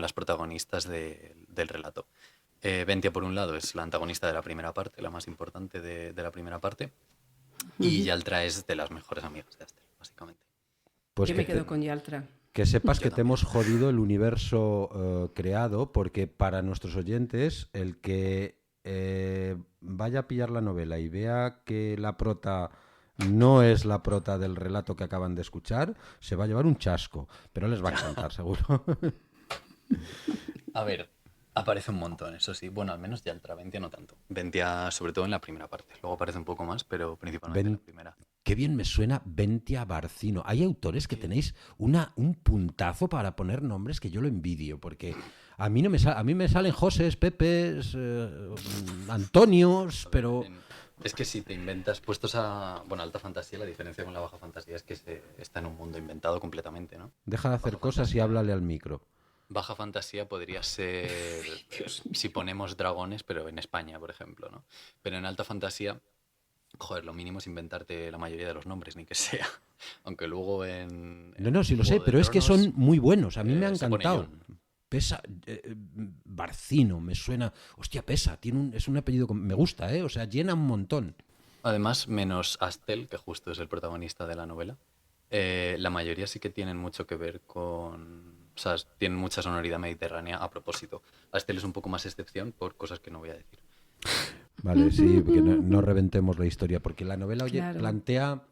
las protagonistas del relato. Ventia, por un lado, es la antagonista de la primera parte, la más importante de la primera parte, y Yaltra es de las mejores amigas de Astel, básicamente. pues Yo me quedo con Yaltra. que sepas Yo que te también. hemos jodido el universo creado, porque para nuestros oyentes, el que vaya a pillar la novela y vea que la prota no es la prota del relato que acaban de escuchar, se va a llevar un chasco, pero les va a encantar, seguro. A ver, aparece un montón, eso sí. Bueno, al menos Yaltra, Ventia no tanto. Ventia sobre todo en la primera parte. Luego aparece un poco más, pero principalmente en la primera. Qué bien me suena Ventia Barcino. Hay autores que tenéis un puntazo para poner nombres que yo lo envidio, porque a mí a mí me salen Josés, Pepes, Antonios, pero Es que si te inventas puestos a... Bueno, alta fantasía, la diferencia con la baja fantasía es que está en un mundo inventado completamente, ¿no? deja de hacer Baja cosas y fantasía. háblale al micro. Baja fantasía podría ser si ponemos dragones, pero en España, por ejemplo, ¿no? Pero en alta fantasía, joder, lo mínimo es inventarte la mayoría de los nombres, ni que sea. Aunque luego No, sí lo sé, Juego de pero es que Tronos, son muy buenos. A mí me han se pone encantado. Jon. Pesa, Barcino, me suena. Hostia, Pesa, es un apellido que me gusta, ¿eh? O sea, llena un montón. Además, menos Astel, que justo es el protagonista de la novela, la mayoría sí que tienen mucho que ver con... O sea, tienen mucha sonoridad mediterránea a propósito. Astel es un poco más excepción por cosas que no voy a decir. Vale, sí, porque no reventemos la historia, porque la novela Claro. plantea,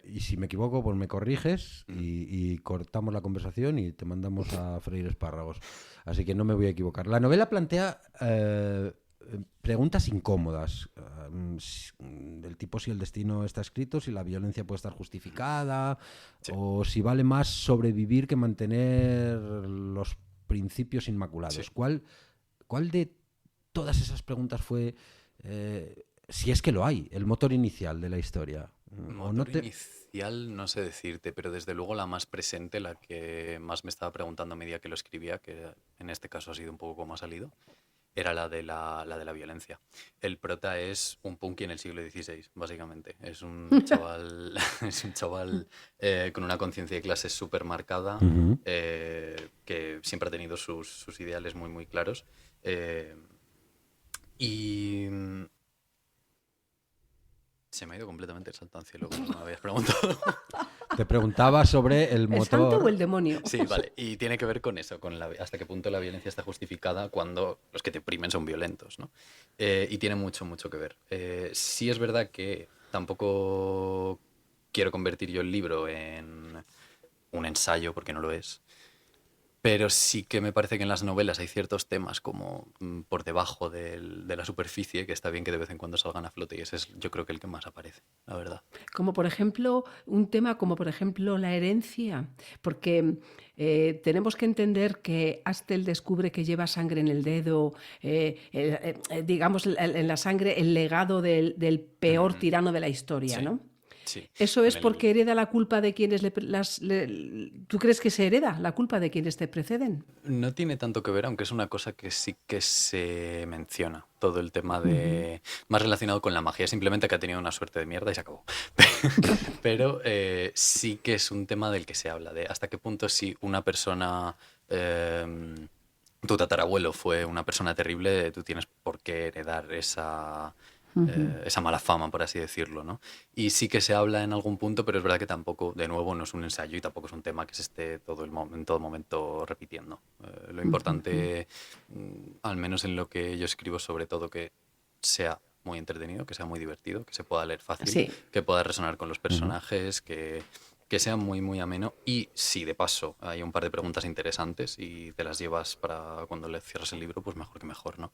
y si me equivoco, pues me corriges y cortamos la conversación y te mandamos a freír espárragos. Así que no me voy a equivocar. La novela plantea preguntas incómodas, del tipo si el destino está escrito, si la violencia puede estar justificada, Sí. o si vale más sobrevivir que mantener los principios inmaculados. Sí. ¿Cuál de todas esas preguntas fue, si es que lo hay, el motor inicial de la historia? ¿O no Motor inicial no sé decirte, pero desde luego la más presente, la que más me estaba preguntando a medida que lo escribía, que en este caso ha sido un poco como ha salido, era la de la violencia. El prota es un punky en el siglo XVI, básicamente. Es un chaval, con una conciencia de clase súper marcada, Ujú. que siempre ha tenido sus ideales muy, muy claros. Y se me ha ido completamente el salto al cielo, como me habías preguntado. Te preguntaba sobre el ¿El santo o motor. el demonio? Sí, vale. Y tiene que ver con eso, con hasta qué punto la violencia está justificada cuando los que te oprimen son violentos, ¿no? Y tiene mucho, mucho que ver. Sí es verdad que tampoco quiero convertir yo el libro en un ensayo, porque no lo es. Pero sí que me parece que en las novelas hay ciertos temas como por debajo de la superficie, que está bien que de vez en cuando salgan a flote, y ese es yo creo que el que más aparece, la verdad. Como por ejemplo, un tema como por ejemplo la herencia, porque tenemos que entender que Astel descubre que lleva sangre en el dedo, digamos en la sangre el legado del peor tirano de la historia, Sí. ¿no? Sí. Eso es En el- porque hereda la culpa de quienes ¿Tú crees que se hereda la culpa de quienes te preceden? No tiene tanto que ver, aunque es una cosa que sí que se menciona. Todo el tema de... Más relacionado con la magia, simplemente que ha tenido una suerte de mierda y se acabó. Pero sí que es un tema del que se habla, de hasta qué punto si una persona... tu tatarabuelo fue una persona terrible, tú tienes por qué heredar esa mala fama, por así decirlo, ¿no? Y sí que se habla en algún punto, pero es verdad que tampoco, de nuevo, no es un ensayo y tampoco es un tema que se esté en todo momento repitiendo. Lo importante, al menos en lo que yo escribo, sobre todo, que sea muy entretenido, que sea muy divertido, que se pueda leer fácil, Sí. que pueda resonar con los personajes, que sea muy, muy ameno. Y si de paso hay un par de preguntas interesantes y te las llevas para cuando le cierras el libro, pues mejor que mejor, ¿no?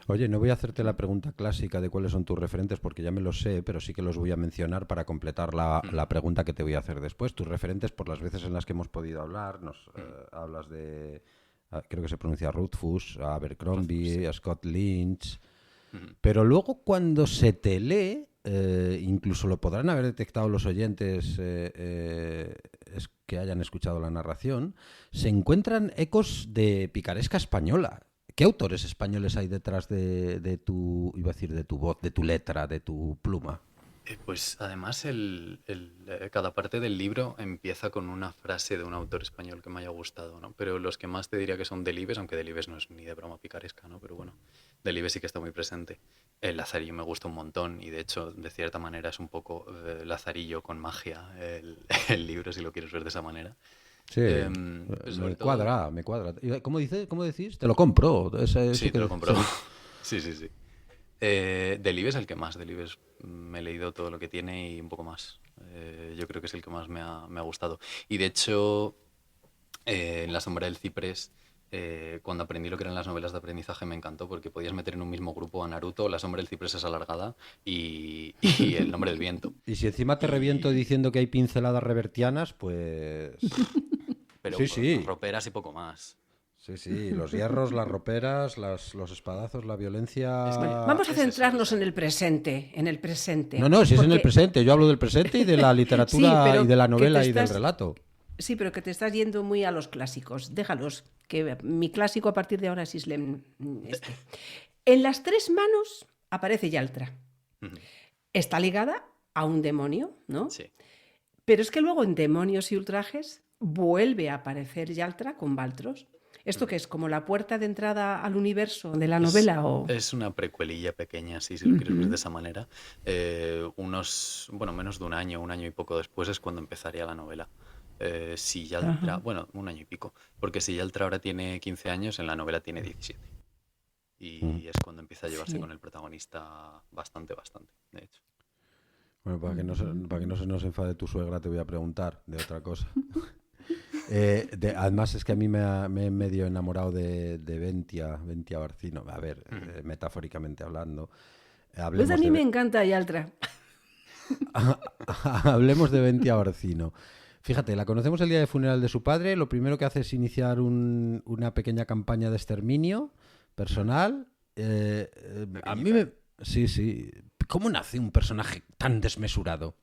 Oye, no voy a hacerte la pregunta clásica de cuáles son tus referentes porque ya me los sé, pero sí que los voy a mencionar para completar la pregunta que te voy a hacer después. Tus referentes, por las veces en las que hemos podido hablar, hablas de, creo que se pronuncia Rothfuss, a Abercrombie, a Scott Lynch, pero luego cuando se te lee, incluso lo podrán haber detectado los oyentes es que hayan escuchado la narración, se encuentran ecos de picaresca española. ¿Qué autores españoles hay detrás de tu, iba a decir, de tu voz, de tu letra, de tu pluma? Pues además cada parte del libro empieza con una frase de un autor español que me haya gustado, ¿no? Pero los que más te diría que son Delibes, aunque Delibes no es ni de broma picaresca, ¿no? Pero bueno, Delibes sí que está muy presente. El Lazarillo me gusta un montón y de hecho, de cierta manera, es un poco Lazarillo con magia el libro, si lo quieres ver de esa manera. Sí, pues sobre me todo- cuadra, me cuadra. ¿Cómo decís? Te lo compro. Sí, te lo compro. Sí. Sí. Delibes es el que más. Delibes me he leído todo lo que tiene y un poco más. Yo creo que es el que más me ha gustado. Y de hecho, en La sombra del ciprés, cuando aprendí lo que eran las novelas de aprendizaje me encantó porque podías meter en un mismo grupo a Naruto, La sombra del ciprés es alargada y El nombre del viento. Y si encima te reviento diciendo que hay pinceladas revertianas, pues... Pero Sí. roperas y poco más. Sí, los hierros, las roperas, los espadazos, la violencia... Bueno, vamos a es eso, centrarnos o sea. en el presente, No, si es en el Porque- presente. Yo hablo del presente y de la literatura Sí, pero y de la que novela te y del estás- relato. Sí, pero que te estás yendo muy a los clásicos. Déjalos, que mi clásico a partir de ahora es Islen. En las 3 manos aparece Yaltra. Está ligada a un demonio, ¿no? Sí. Pero es que luego en Demonios y Ultrajes vuelve a aparecer Yaltra con Baltros. ¿Esto qué es? ¿Como la puerta de entrada al universo de la novela? Es una precuelilla pequeña, sí, si lo quieres ver de esa manera. Menos de un año y poco después es cuando empezaría la novela. Si Yaltra, bueno, un año y pico, porque si Yaltra ahora tiene 15 años, en la novela tiene 17. Y es cuando empieza a llevarse con el protagonista bastante, de hecho. Bueno, para que no se nos enfade tu suegra, te voy a preguntar de otra cosa. Además, es que a mí me he medio enamorado de Ventia Barcino. A ver, metafóricamente hablando. Pues a mí me encanta Yaltra. Hablemos de Ventia Barcino. Fíjate, la conocemos el día de funeral de su padre. Lo primero que hace es iniciar una pequeña campaña de exterminio personal. A mí me... Sí. ¿Cómo nace un personaje tan desmesurado?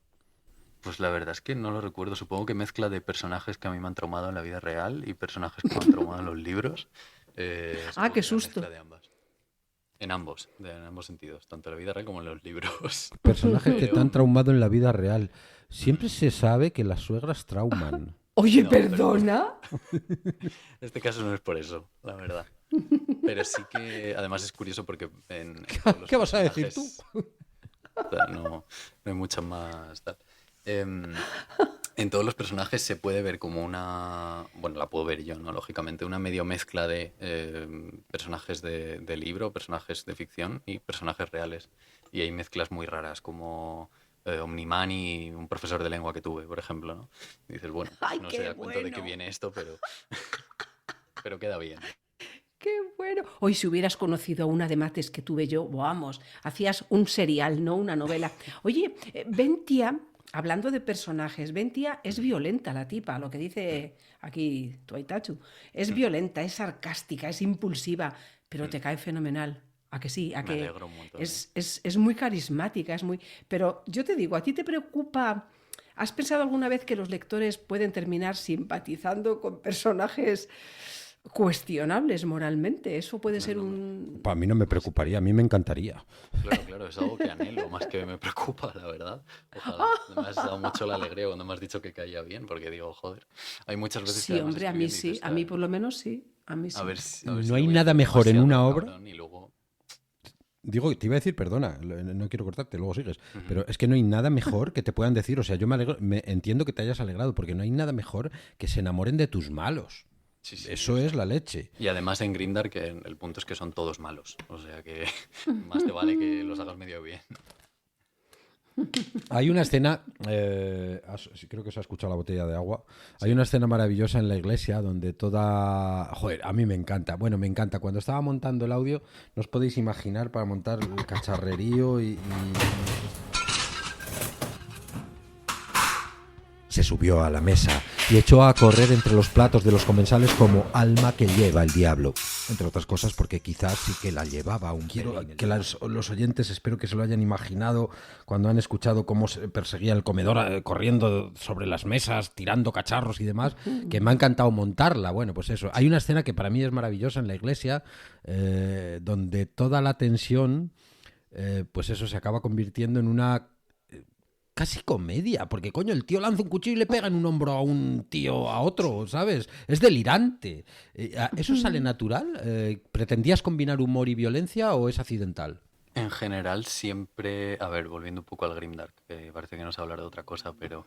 Pues la verdad es que no lo recuerdo. Supongo que mezcla de personajes que a mí me han traumado en la vida real y personajes que me han traumado en los libros. ¡Qué susto! De ambas. En ambos sentidos, tanto en la vida real como en los libros. Personajes que te han traumado en la vida real. Siempre se sabe que las suegras trauman. Oye, no, ¿perdona? En este caso no es por eso, la verdad. Pero sí que, además es curioso porque... ¿Qué vas a decir tú? No hay mucha más... En todos los personajes se puede ver como una... Bueno, la puedo ver yo, ¿no? Lógicamente, una medio mezcla de personajes de libro, personajes de ficción y personajes reales. Y hay mezclas muy raras, como Omniman y un profesor de lengua que tuve, por ejemplo, ¿no? Y dices, bueno, no se da cuenta de que viene esto, pero queda bien. ¡Qué bueno! Hoy si hubieras conocido a una de mates que tuve yo, vamos, hacías un serial, no una novela. Oye, Ventia... Hablando de personajes, Ventia es violenta la tipa, lo que dice aquí Tuaitachu. Es violenta, es sarcástica, es impulsiva, pero te cae fenomenal. ¿A que sí? Me alegro un montón. Es muy carismática, es muy... Pero yo te digo, ¿a ti te preocupa? ¿Has pensado alguna vez que los lectores pueden terminar simpatizando con personajes cuestionables moralmente? Eso puede ser un... Para mí no me preocuparía, a mí me encantaría. Claro, es algo que anhelo, más que me preocupa, la verdad. Ojalá. Me has dado mucho la alegría cuando me has dicho que caía bien, porque digo, joder, hay muchas veces que... Sí, hombre, a mí sí, dices, a mí por lo menos sí, a mí sí. A ver si no hay nada mejor en una obra... Y luego... Digo, te iba a decir, perdona, no quiero cortarte, luego sigues, pero es que no hay nada mejor que te puedan decir, o sea, yo entiendo que te hayas alegrado, porque no hay nada mejor que se enamoren de tus malos. Sí, eso es la leche. Y además en Grimdark el punto es que son todos malos. O sea que más te vale que los hagas medio bien. Hay una escena, creo que se ha escuchado la botella de agua. Hay una escena maravillosa en la iglesia donde toda... Joder, a mí me encanta. Bueno, me encanta. Cuando estaba montando el audio, no os podéis imaginar para montar el cacharrerío y... Se subió a la mesa y echó a correr entre los platos de los comensales como alma que lleva el diablo. Entre otras cosas porque quizás sí que la llevaba un Quiero que los oyentes, espero que se lo hayan imaginado cuando han escuchado cómo se perseguía el comedor corriendo sobre las mesas, tirando cacharros y demás, que me ha encantado montarla. Bueno, pues eso. Hay una escena que para mí es maravillosa en la iglesia, donde toda la tensión, pues eso, se acaba convirtiendo en una... casi comedia, porque coño, el tío lanza un cuchillo y le pega en un hombro a un tío, a otro, ¿sabes? Es delirante. ¿Eso sale natural? ¿Pretendías combinar humor y violencia o es accidental? En general siempre, a ver, volviendo un poco al Grimdark, que parece que no sé hablar de otra cosa, pero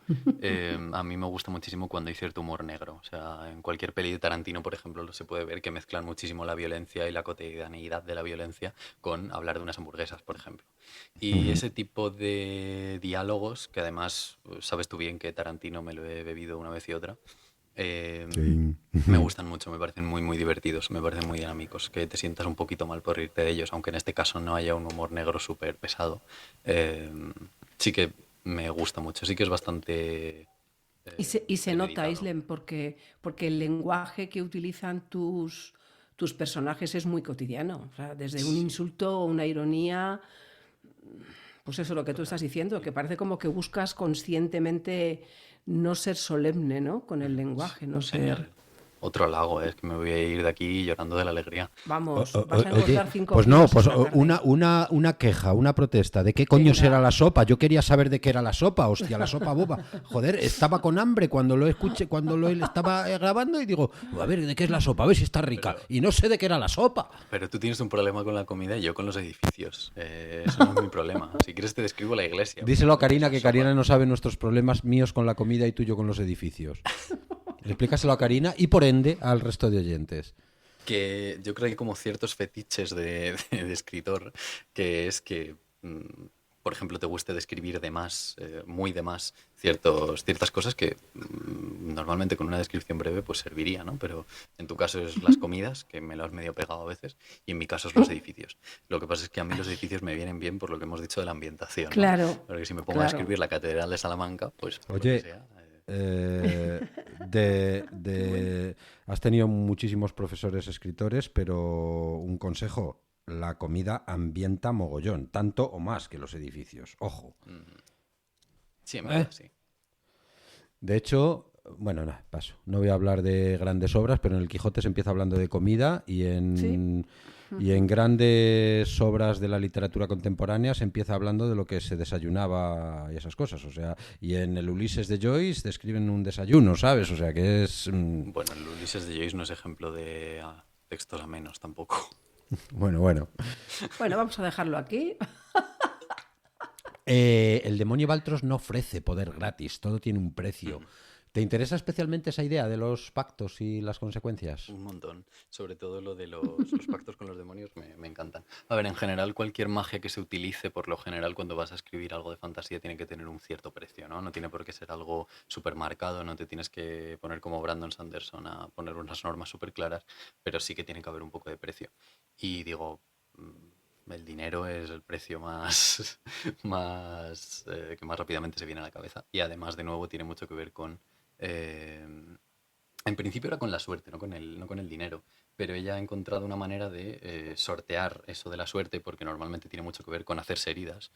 a mí me gusta muchísimo cuando hay cierto humor negro. O sea, en cualquier peli de Tarantino, por ejemplo, se puede ver que mezclan muchísimo la violencia y la cotidianeidad de la violencia con hablar de unas hamburguesas, por ejemplo. Y ese tipo de diálogos, que además sabes tú bien que Tarantino me lo he bebido una vez y otra, sí. Me gustan mucho, me parecen muy muy divertidos, me parecen muy dinámicos, que te sientas un poquito mal por irte de ellos, aunque en este caso no haya un humor negro súper pesado. Sí que me gusta mucho, sí que es bastante... y se nota, Islen, porque el lenguaje que utilizan tus personajes es muy cotidiano, o sea, desde un insulto o una ironía... Pues eso, lo que tú estás diciendo, que parece como que buscas conscientemente no ser solemne, ¿no? Con el lenguaje, no ser... Otro halago, es que me voy a ir de aquí llorando de la alegría. Vamos, vas a Oye, encontrar 5 pues no, kilos pues esta tarde. una queja, una protesta. ¿De qué coño Venga. será la sopa? Yo quería saber de qué era la sopa, hostia, la sopa boba. Joder, estaba con hambre cuando lo escuché, cuando lo estaba grabando y digo, a ver, ¿de qué es la sopa? A ver si está rica. Y no sé de qué era la sopa. Pero tú tienes un problema con la comida y yo con los edificios. Eso no es mi problema. Si quieres te describo la iglesia. Díselo a Karina, que Sopa. Karina no sabe nuestros problemas míos con la comida y tuyo con los edificios. Explícaselo a Karina y por ende al resto de oyentes. Que yo creo que hay como ciertos fetiches de escritor, que es que, por ejemplo, te guste describir de más, muy de más, ciertas cosas que normalmente con una descripción breve pues serviría, ¿no? Pero en tu caso es las comidas, que me lo has medio pegado a veces, y en mi caso es los edificios. Lo que pasa es que a mí los edificios me vienen bien por lo que hemos dicho de la ambientación, ¿no? Claro, Porque si me pongo a claro. escribir la Catedral de Salamanca, pues por Oye, lo que sea... has tenido muchísimos profesores escritores, pero un consejo, la comida ambienta mogollón, tanto o más que los edificios, ojo. Sí, en verdad, sí. De hecho, bueno, no, paso. No voy a hablar de grandes obras, pero en el Quijote se empieza hablando de comida y en grandes obras de la literatura contemporánea se empieza hablando de lo que se desayunaba y esas cosas. O sea, y en el Ulises de Joyce describen un desayuno, ¿sabes? O sea, que es... Bueno, el Ulises de Joyce no es ejemplo de textos amenos tampoco. Bueno. Bueno, vamos a dejarlo aquí. El demonio Baltros no ofrece poder gratis, todo tiene un precio. ¿Te interesa especialmente esa idea de los pactos y las consecuencias? Un montón. Sobre todo lo de los pactos con los demonios me encantan. A ver, en general, cualquier magia que se utilice, por lo general, cuando vas a escribir algo de fantasía, tiene que tener un cierto precio, ¿no? No tiene por qué ser algo súper marcado, no te tienes que poner como Brandon Sanderson a poner unas normas súper claras, pero sí que tiene que haber un poco de precio. Y digo, el dinero es el precio que más rápidamente se viene a la cabeza. Y además, de nuevo, tiene mucho que ver con... en principio era con la suerte, no con el dinero, pero ella ha encontrado una manera de sortear eso de la suerte, porque normalmente tiene mucho que ver con hacerse heridas,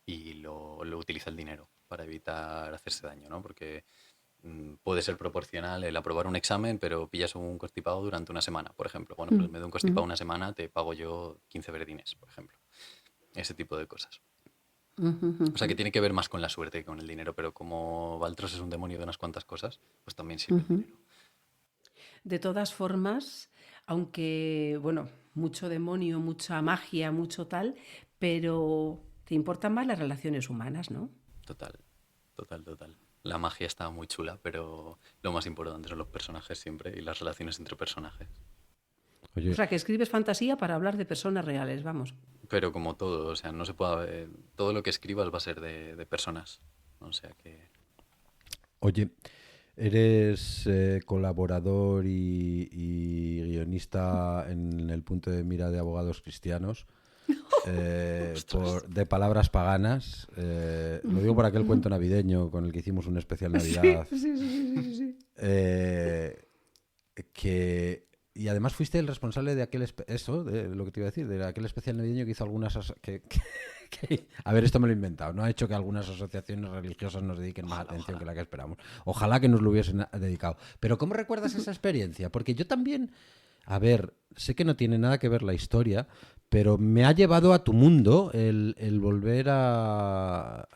y lo utiliza el dinero para evitar hacerse daño, ¿no? Porque puede ser proporcional el aprobar un examen, pero pillas un constipado durante una semana, por ejemplo. Bueno, pues en vez de un constipado una semana, te pago yo 15 verdines, por ejemplo. Ese tipo de cosas. O sea, que tiene que ver más con la suerte que con el dinero, pero como Baltros es un demonio de unas cuantas cosas, pues también sirve el dinero. De todas formas, aunque, bueno, mucho demonio, mucha magia, mucho tal, pero te importan más las relaciones humanas, ¿no? Total. La magia está muy chula, pero lo más importante son los personajes siempre y las relaciones entre personajes. Oye, O sea, que escribes fantasía para hablar de personas reales, vamos. Pero como todo, o sea, no se puede... todo lo que escribas va a ser de personas. O sea que... oye, eres colaborador y guionista en el punto de mira de Abogados Cristianos. De palabras paganas. Lo digo por aquel cuento navideño con el que hicimos un especial Navidad. Sí. Y además fuiste el responsable de aquel de lo que te iba a decir, de aquel especial navideño que hizo algunas a ver, esto me lo he inventado, no ha hecho que algunas asociaciones religiosas nos dediquen más atención que la que esperamos. Ojalá que nos lo hubiesen dedicado. Pero ¿cómo recuerdas esa experiencia? Porque yo también, a ver, sé que no tiene nada que ver la historia, pero me ha llevado a tu mundo el volver a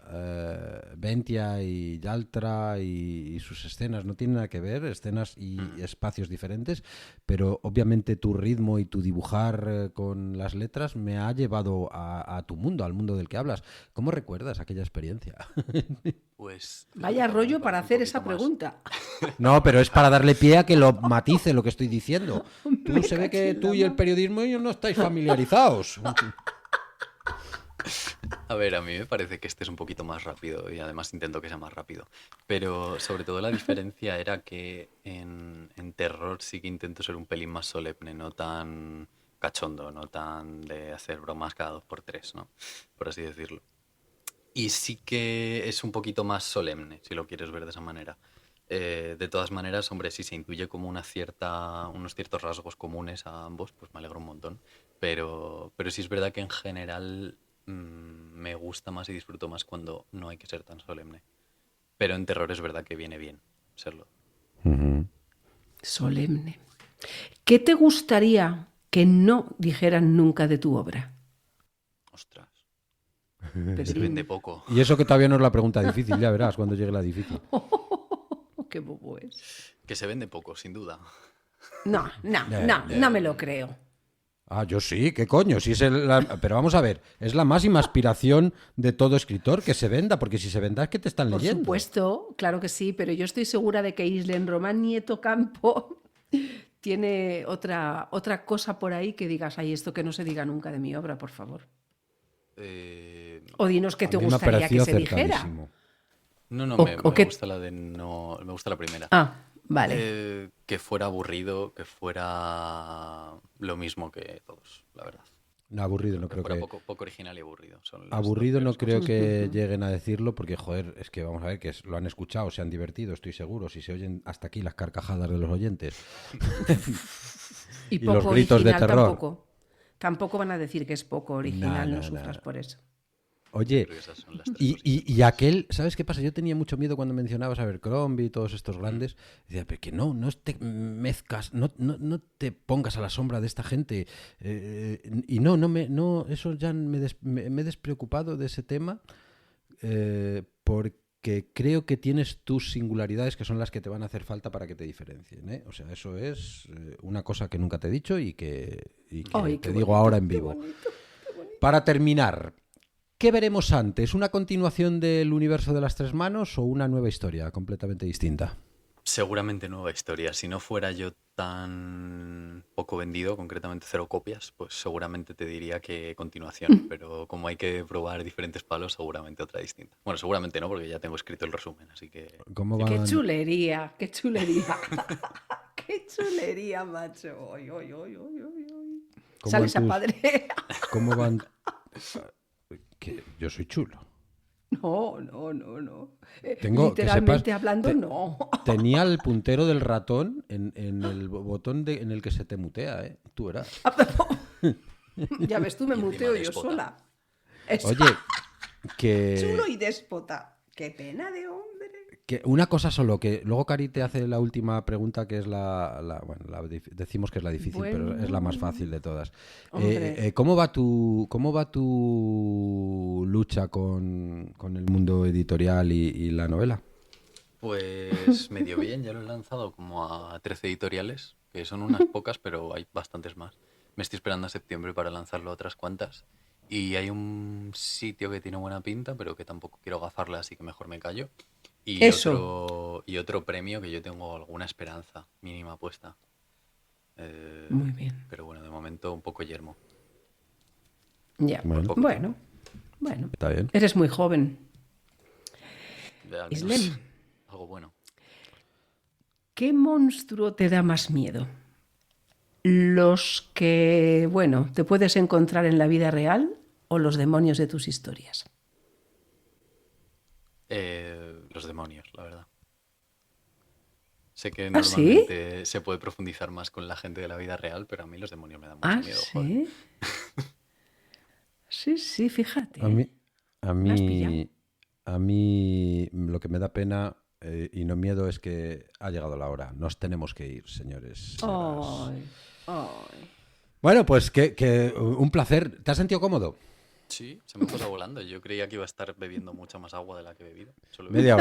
Ventia y Yaltra y sus escenas. No tiene nada que ver, escenas y espacios diferentes, pero obviamente tu ritmo y tu dibujar con las letras me ha llevado a tu mundo, al mundo del que hablas. ¿Cómo recuerdas aquella experiencia? Pues... Vaya rollo para hacer esa pregunta. No, pero es para darle pie a que lo matice lo que estoy diciendo. Tú se ve que tú y el periodismo no estáis familiarizados. A ver, a mí me parece que este es un poquito más rápido y además intento que sea más rápido. Pero sobre todo la diferencia era que en terror sí que intento ser un pelín más solemne, no tan cachondo, no tan de hacer bromas cada 2x3, ¿no? Por así decirlo. Y sí que es un poquito más solemne, si lo quieres ver de esa manera. De todas maneras, hombre, si se intuye como unos ciertos rasgos comunes a ambos, pues me alegro un montón. Pero sí es verdad que en general me gusta más y disfruto más cuando no hay que ser tan solemne. Pero en terror es verdad que viene bien serlo. Solemne. ¿Qué te gustaría que no dijeran nunca de tu obra? Ostras, Pero- se vende poco. Y eso que todavía no es la pregunta difícil, ya verás cuando llegue la difícil. Qué bobo es. Que se vende poco, sin duda. No, no me lo creo. Ah, yo sí, ¿qué coño? Si es pero vamos a ver, es la máxima aspiración de todo escritor que se venda, porque si se venda es que te están Por leyendo. supuesto, claro que sí, pero yo estoy segura de que Islen Román Nieto Campo tiene otra cosa por ahí que digas, ay, esto que no se diga nunca de mi obra, por favor. O dinos qué te A mí me ha gustaría que parecido se dijera. acertadísimo. No, O- me o que- gusta la de no. Me gusta la primera. Ah, vale. Que fuera aburrido, que fuera lo mismo que todos, la verdad. No, aburrido no Que creo fuera que... poco original y aburrido. Son las Aburrido dos no peores creo cosas. que lleguen a decirlo porque, joder, es que vamos a ver que lo han escuchado, se han divertido, estoy seguro. Si se oyen hasta aquí las carcajadas de los oyentes. Y y los poco gritos de original terror. tampoco. Tampoco van a decir que es poco original, no No, sufras por eso. Oye, Creo que esas son las tres y cositas. aquel, ¿sabes qué pasa? Yo tenía mucho miedo cuando mencionabas a Abercrombie y todos estos grandes. Decía, pero que no te mezcas, no te pongas a la sombra de esta gente. Y eso ya me he despreocupado de ese tema porque creo que tienes tus singularidades que son las que te van a hacer falta para que te diferencien, ¿eh? O sea, eso es una cosa que nunca te he dicho y que Ay, te qué digo bonito, ahora en qué vivo. bonito. Para terminar, ¿qué veremos antes? ¿Una continuación del universo de las tres manos o una nueva historia completamente distinta? Seguramente nueva historia. Si no fuera yo tan poco vendido, concretamente 0 copias, pues seguramente te diría que continuación. Pero como hay que probar diferentes palos, seguramente otra distinta. Bueno, seguramente no, porque ya tengo escrito el resumen, así que... ¿Cómo Qué van? chulería, qué chulería. Qué chulería, macho. Oy, oy, oy, oy, oy, oy. ¿Cómo Sales van a tus- padre. ¿Cómo van? Que yo soy chulo. No, no, no, no. Tengo, que Literalmente sepas, hablando, te- no. Tenía el puntero del ratón en el botón en el que se te mutea, ¿eh? Tú eras. Ya ves, tú me Y encima muteo yo déspota. sola. Es Oye, que... chulo y déspota. Qué pena de hombre. Que una cosa solo, que luego Cari te hace la última pregunta, que es decimos que es la difícil, pero es la más fácil de todas. Hombre. ¿Cómo va tu lucha con el mundo editorial y la novela? Pues medio bien, ya lo he lanzado como a 13 editoriales, que son unas pocas, pero hay bastantes más. Me estoy esperando a septiembre para lanzarlo a otras cuantas. Y hay un sitio que tiene buena pinta, pero que tampoco quiero gafarla, así que mejor me callo. Y Eso. otro premio que yo tengo alguna esperanza mínima puesta. Muy bien. Pero bueno, de momento un poco yermo. Ya. Bueno. Bueno. Está bien. Eres muy joven. Al menos Islem. algo bueno. ¿Qué monstruo te da más miedo? ¿Los que, bueno, te puedes encontrar en la vida real o los demonios de tus historias? Los demonios, la verdad. Sé que ¿Ah, sí? normalmente se puede profundizar más con la gente de la vida real, pero a mí los demonios me dan mucho ¿Ah, miedo. Joder. sí? Sí, fíjate. A mí, ¿Me has pillado? a mí lo que me da pena y no miedo es que ha llegado la hora. Nos tenemos que ir, señores. señoras. Ay, ay. Bueno, pues que un placer. ¿Te has sentido cómodo? Sí, se me pasa volando. Yo creía que iba a estar bebiendo mucha más agua de la que he bebido. Solo he Media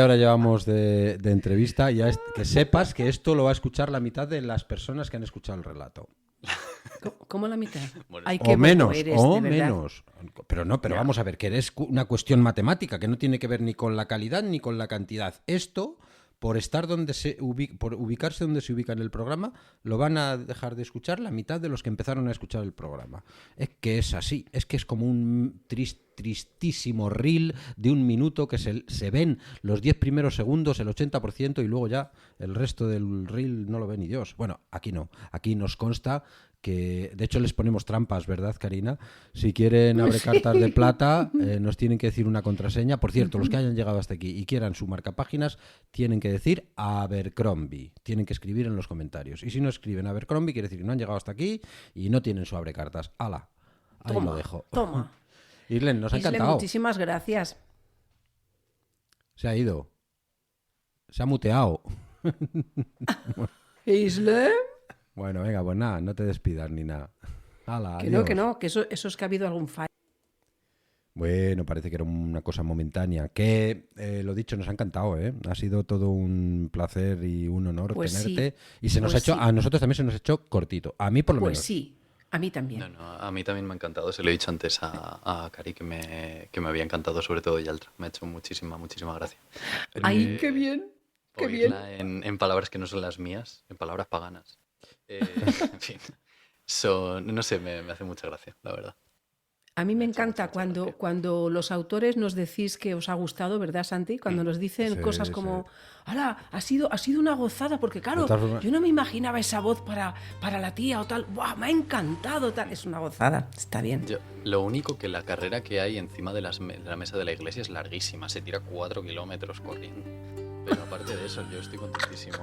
hora llevamos de entrevista y que sepas que esto lo va a escuchar la mitad de las personas que han escuchado el relato. ¿Cómo la mitad? Bueno, Ay, o qué bobo menos, eres, o de verdad. menos. Pero vamos a ver, que eres una cuestión matemática, que no tiene que ver ni con la calidad ni con la cantidad. Esto, por estar por ubicarse donde se ubica en el programa, lo van a dejar de escuchar la mitad de los que empezaron a escuchar el programa. Es que es así, es que es como un tristísimo reel de 1 minuto que se ven los 10 primeros segundos, el 80%, y luego ya el resto del reel no lo ve ni Dios. Bueno, aquí no, aquí nos consta que, de hecho les ponemos trampas, ¿verdad, Karina? Si quieren abre cartas de plata, nos tienen que decir una contraseña. Por cierto, los que hayan llegado hasta aquí y quieran su marcapáginas, tienen que decir Abercrombie, tienen que escribir en los comentarios. Y si no escriben Abercrombie, quiere decir que no han llegado hasta aquí y no tienen su abre cartas. ¡Hala! Ahí Toma, lo dejo. toma. Islen, nos ha Isle, encantado. muchísimas gracias. Se ha ido. Se ha muteado. Isle. Bueno, venga, pues nada, no te despidas ni nada. Hala, Que adiós. no, que no, que eso es que ha habido algún fallo. Bueno, parece que era una cosa momentánea. Que, lo dicho, nos ha encantado, ¿eh? Ha sido todo un placer y un honor Pues tenerte. sí, Y se nos pues ha hecho, sí. a nosotros también se nos ha hecho cortito. A mí por lo Pues menos. sí, a mí también. No, no, a mí también me ha encantado. Se lo he dicho antes a Cari que me había encantado, sobre todo Yaltra. Me ha hecho muchísima gracia. ¡Ay, qué bien! ¡Qué bien! Oírla en palabras que no son las mías, en palabras paganas. En fin, no sé, me hace mucha gracia, la verdad. A mí me Me ha hecho encanta mucha gracia. cuando los autores nos decís que os ha gustado, ¿verdad, Santi? Cuando nos dicen Sí, cosas sí. como, ¡hala! Ha sido una gozada, porque claro, De todas formas- yo no me imaginaba esa voz para la tía o tal. ¡Buah! Me ha encantado tal. Es una gozada, está bien. Lo único que la carrera que hay encima de la mesa de la iglesia es larguísima, se tira 4 kilómetros corriendo. Pero aparte de eso, yo estoy contentísimo.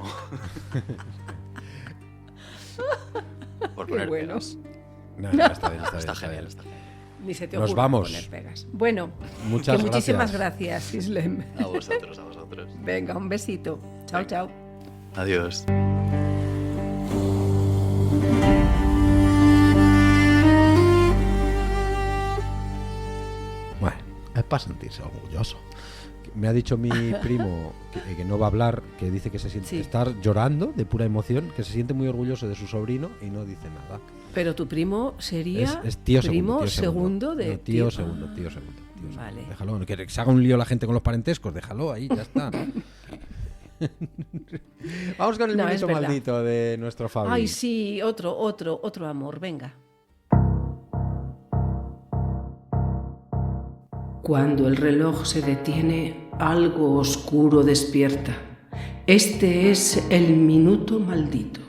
Por Qué poner bueno. pegas. No, no, está bien, Está bien, genial, bien. está genial. Ni se te Nos ocurra vamos. poner pegas. Bueno, Muchas que muchísimas gracias. gracias, Islem. A vosotros, a vosotros. Venga, un besito. Chao, Venga. chao. Adiós. Bueno, es para sentirse orgulloso. Me ha dicho mi primo que no va a hablar, que dice que se siente Sí. estar llorando de pura emoción, que se siente muy orgulloso de su sobrino y no dice nada. Pero tu primo sería Es tío segundo. primo Tío segundo de No, tío segundo, tío segundo. Vale. Déjalo, no quiere que se haga un lío la gente con los parentescos, déjalo ahí, ya está. Vamos con el No, es minuto verdad. maldito de nuestro Fabi. Ay, sí, otro amor, venga. Cuando el reloj se detiene, algo oscuro despierta. Este es el minuto maldito.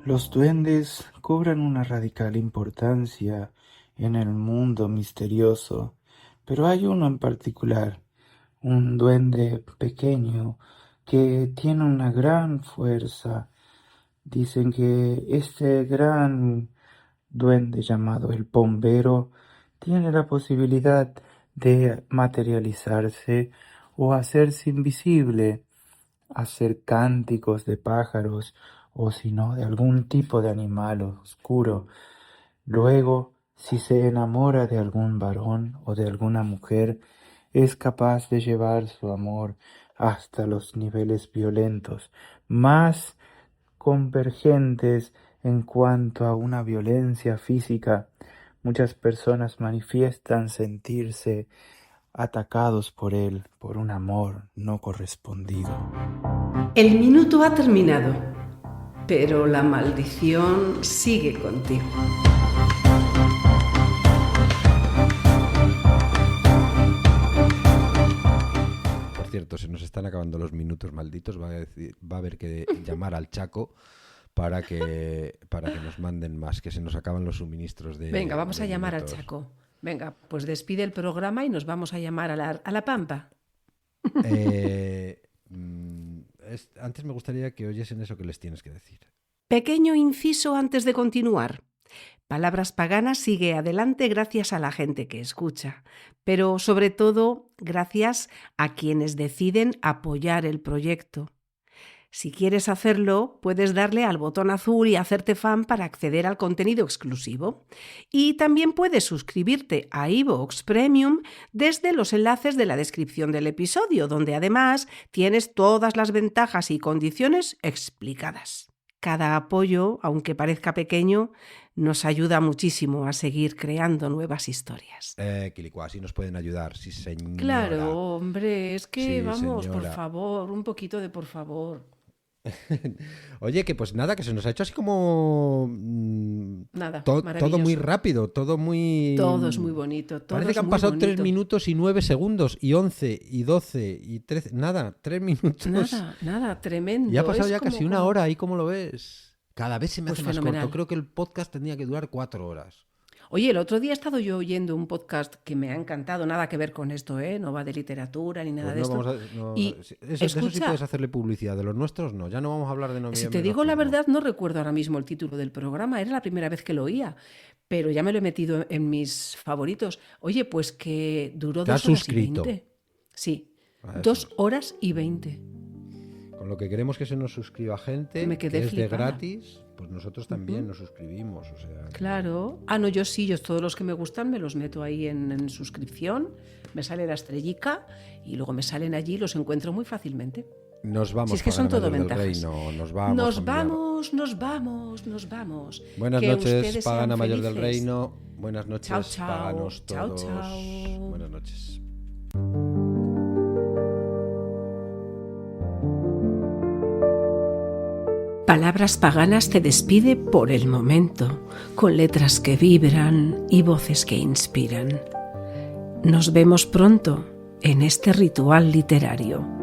Los duendes cobran una radical importancia en el mundo misterioso, pero hay uno en particular, un duende pequeño que tiene una gran fuerza. Dicen que este gran duende llamado el bombero tiene la posibilidad de materializarse o hacerse invisible, hacer cánticos de pájaros o si no de algún tipo de animal oscuro. Luego, si se enamora de algún varón o de alguna mujer, es capaz de llevar su amor hasta los niveles violentos, más convergentes en cuanto a una violencia física. Muchas personas manifiestan sentirse atacados por él, por un amor no correspondido. El minuto ha terminado, pero la maldición sigue contigo. Por cierto, se nos están acabando los minutos malditos. Va a haber que llamar al Chaco para que nos manden más, que se nos acaban los suministros de. Venga, vamos de a llamar al minutos. Chaco. Venga, pues despide el programa y nos vamos a llamar a la Pampa. Antes me gustaría que oyesen eso que les tienes que decir. Pequeño inciso antes de continuar. Palabras Paganas sigue adelante gracias a la gente que escucha, pero sobre todo gracias a quienes deciden apoyar el proyecto. Si quieres hacerlo, puedes darle al botón azul y hacerte fan para acceder al contenido exclusivo. Y también puedes suscribirte a iVoox Premium desde los enlaces de la descripción del episodio, donde además tienes todas las ventajas y condiciones explicadas. Cada apoyo, aunque parezca pequeño, nos ayuda muchísimo a seguir creando nuevas historias. Quilicua, así nos pueden ayudar, sí señora. Claro, hombre, es que Sí, vamos, señora. por favor, un poquito de por favor. Oye, que pues nada, que se nos ha hecho así como Nada, todo maravilloso. muy rápido, todo muy. Todo es muy bonito. Todo Parece es que han muy pasado bonito. 3 minutos y 9 segundos, y 11, y 12, y 13. Nada, 3 minutos. Nada, tremendo. Y ha pasado Es ya como- casi una como- hora, ¿y cómo lo ves? Cada vez se me Pues hace más fenomenal. corto. Creo que el podcast tenía que durar 4 horas. Oye, el otro día he estado yo oyendo un podcast que me ha encantado, nada que ver con esto, no va de literatura ni nada Pues de esto. Y de eso sí escucha, puedes hacerle publicidad, de los nuestros no, ya no vamos a hablar de noviembre. si te digo la verdad, no recuerdo ahora mismo el título del programa, era la primera vez que lo oía, pero ya me lo he metido en mis favoritos. Oye, pues que duró ¿Te has 2 horas suscrito? y 20. Sí, Ah, 2 eso. horas y 20. Con lo que queremos que se nos suscriba gente, Me quedé que es de flipada. gratis, pues nosotros también nos suscribimos. O sea, que- Claro. Ah, no, yo sí, yo todos los que me gustan me los meto ahí en suscripción, me sale la estrellica y luego me salen allí, los encuentro muy fácilmente. Nos vamos, Si es que son Pagana todo Mayor del ventajas. Reino, nos vamos. Nos familiar. vamos, nos vamos, nos vamos. Buenas Que noches, ustedes Pagana sean Mayor del felices. Reino. Buenas noches, Chao, chao. paganos Chao, todos. chao. Buenas noches. Palabras Paganas te despide por el momento, con letras que vibran y voces que inspiran. Nos vemos pronto en este ritual literario.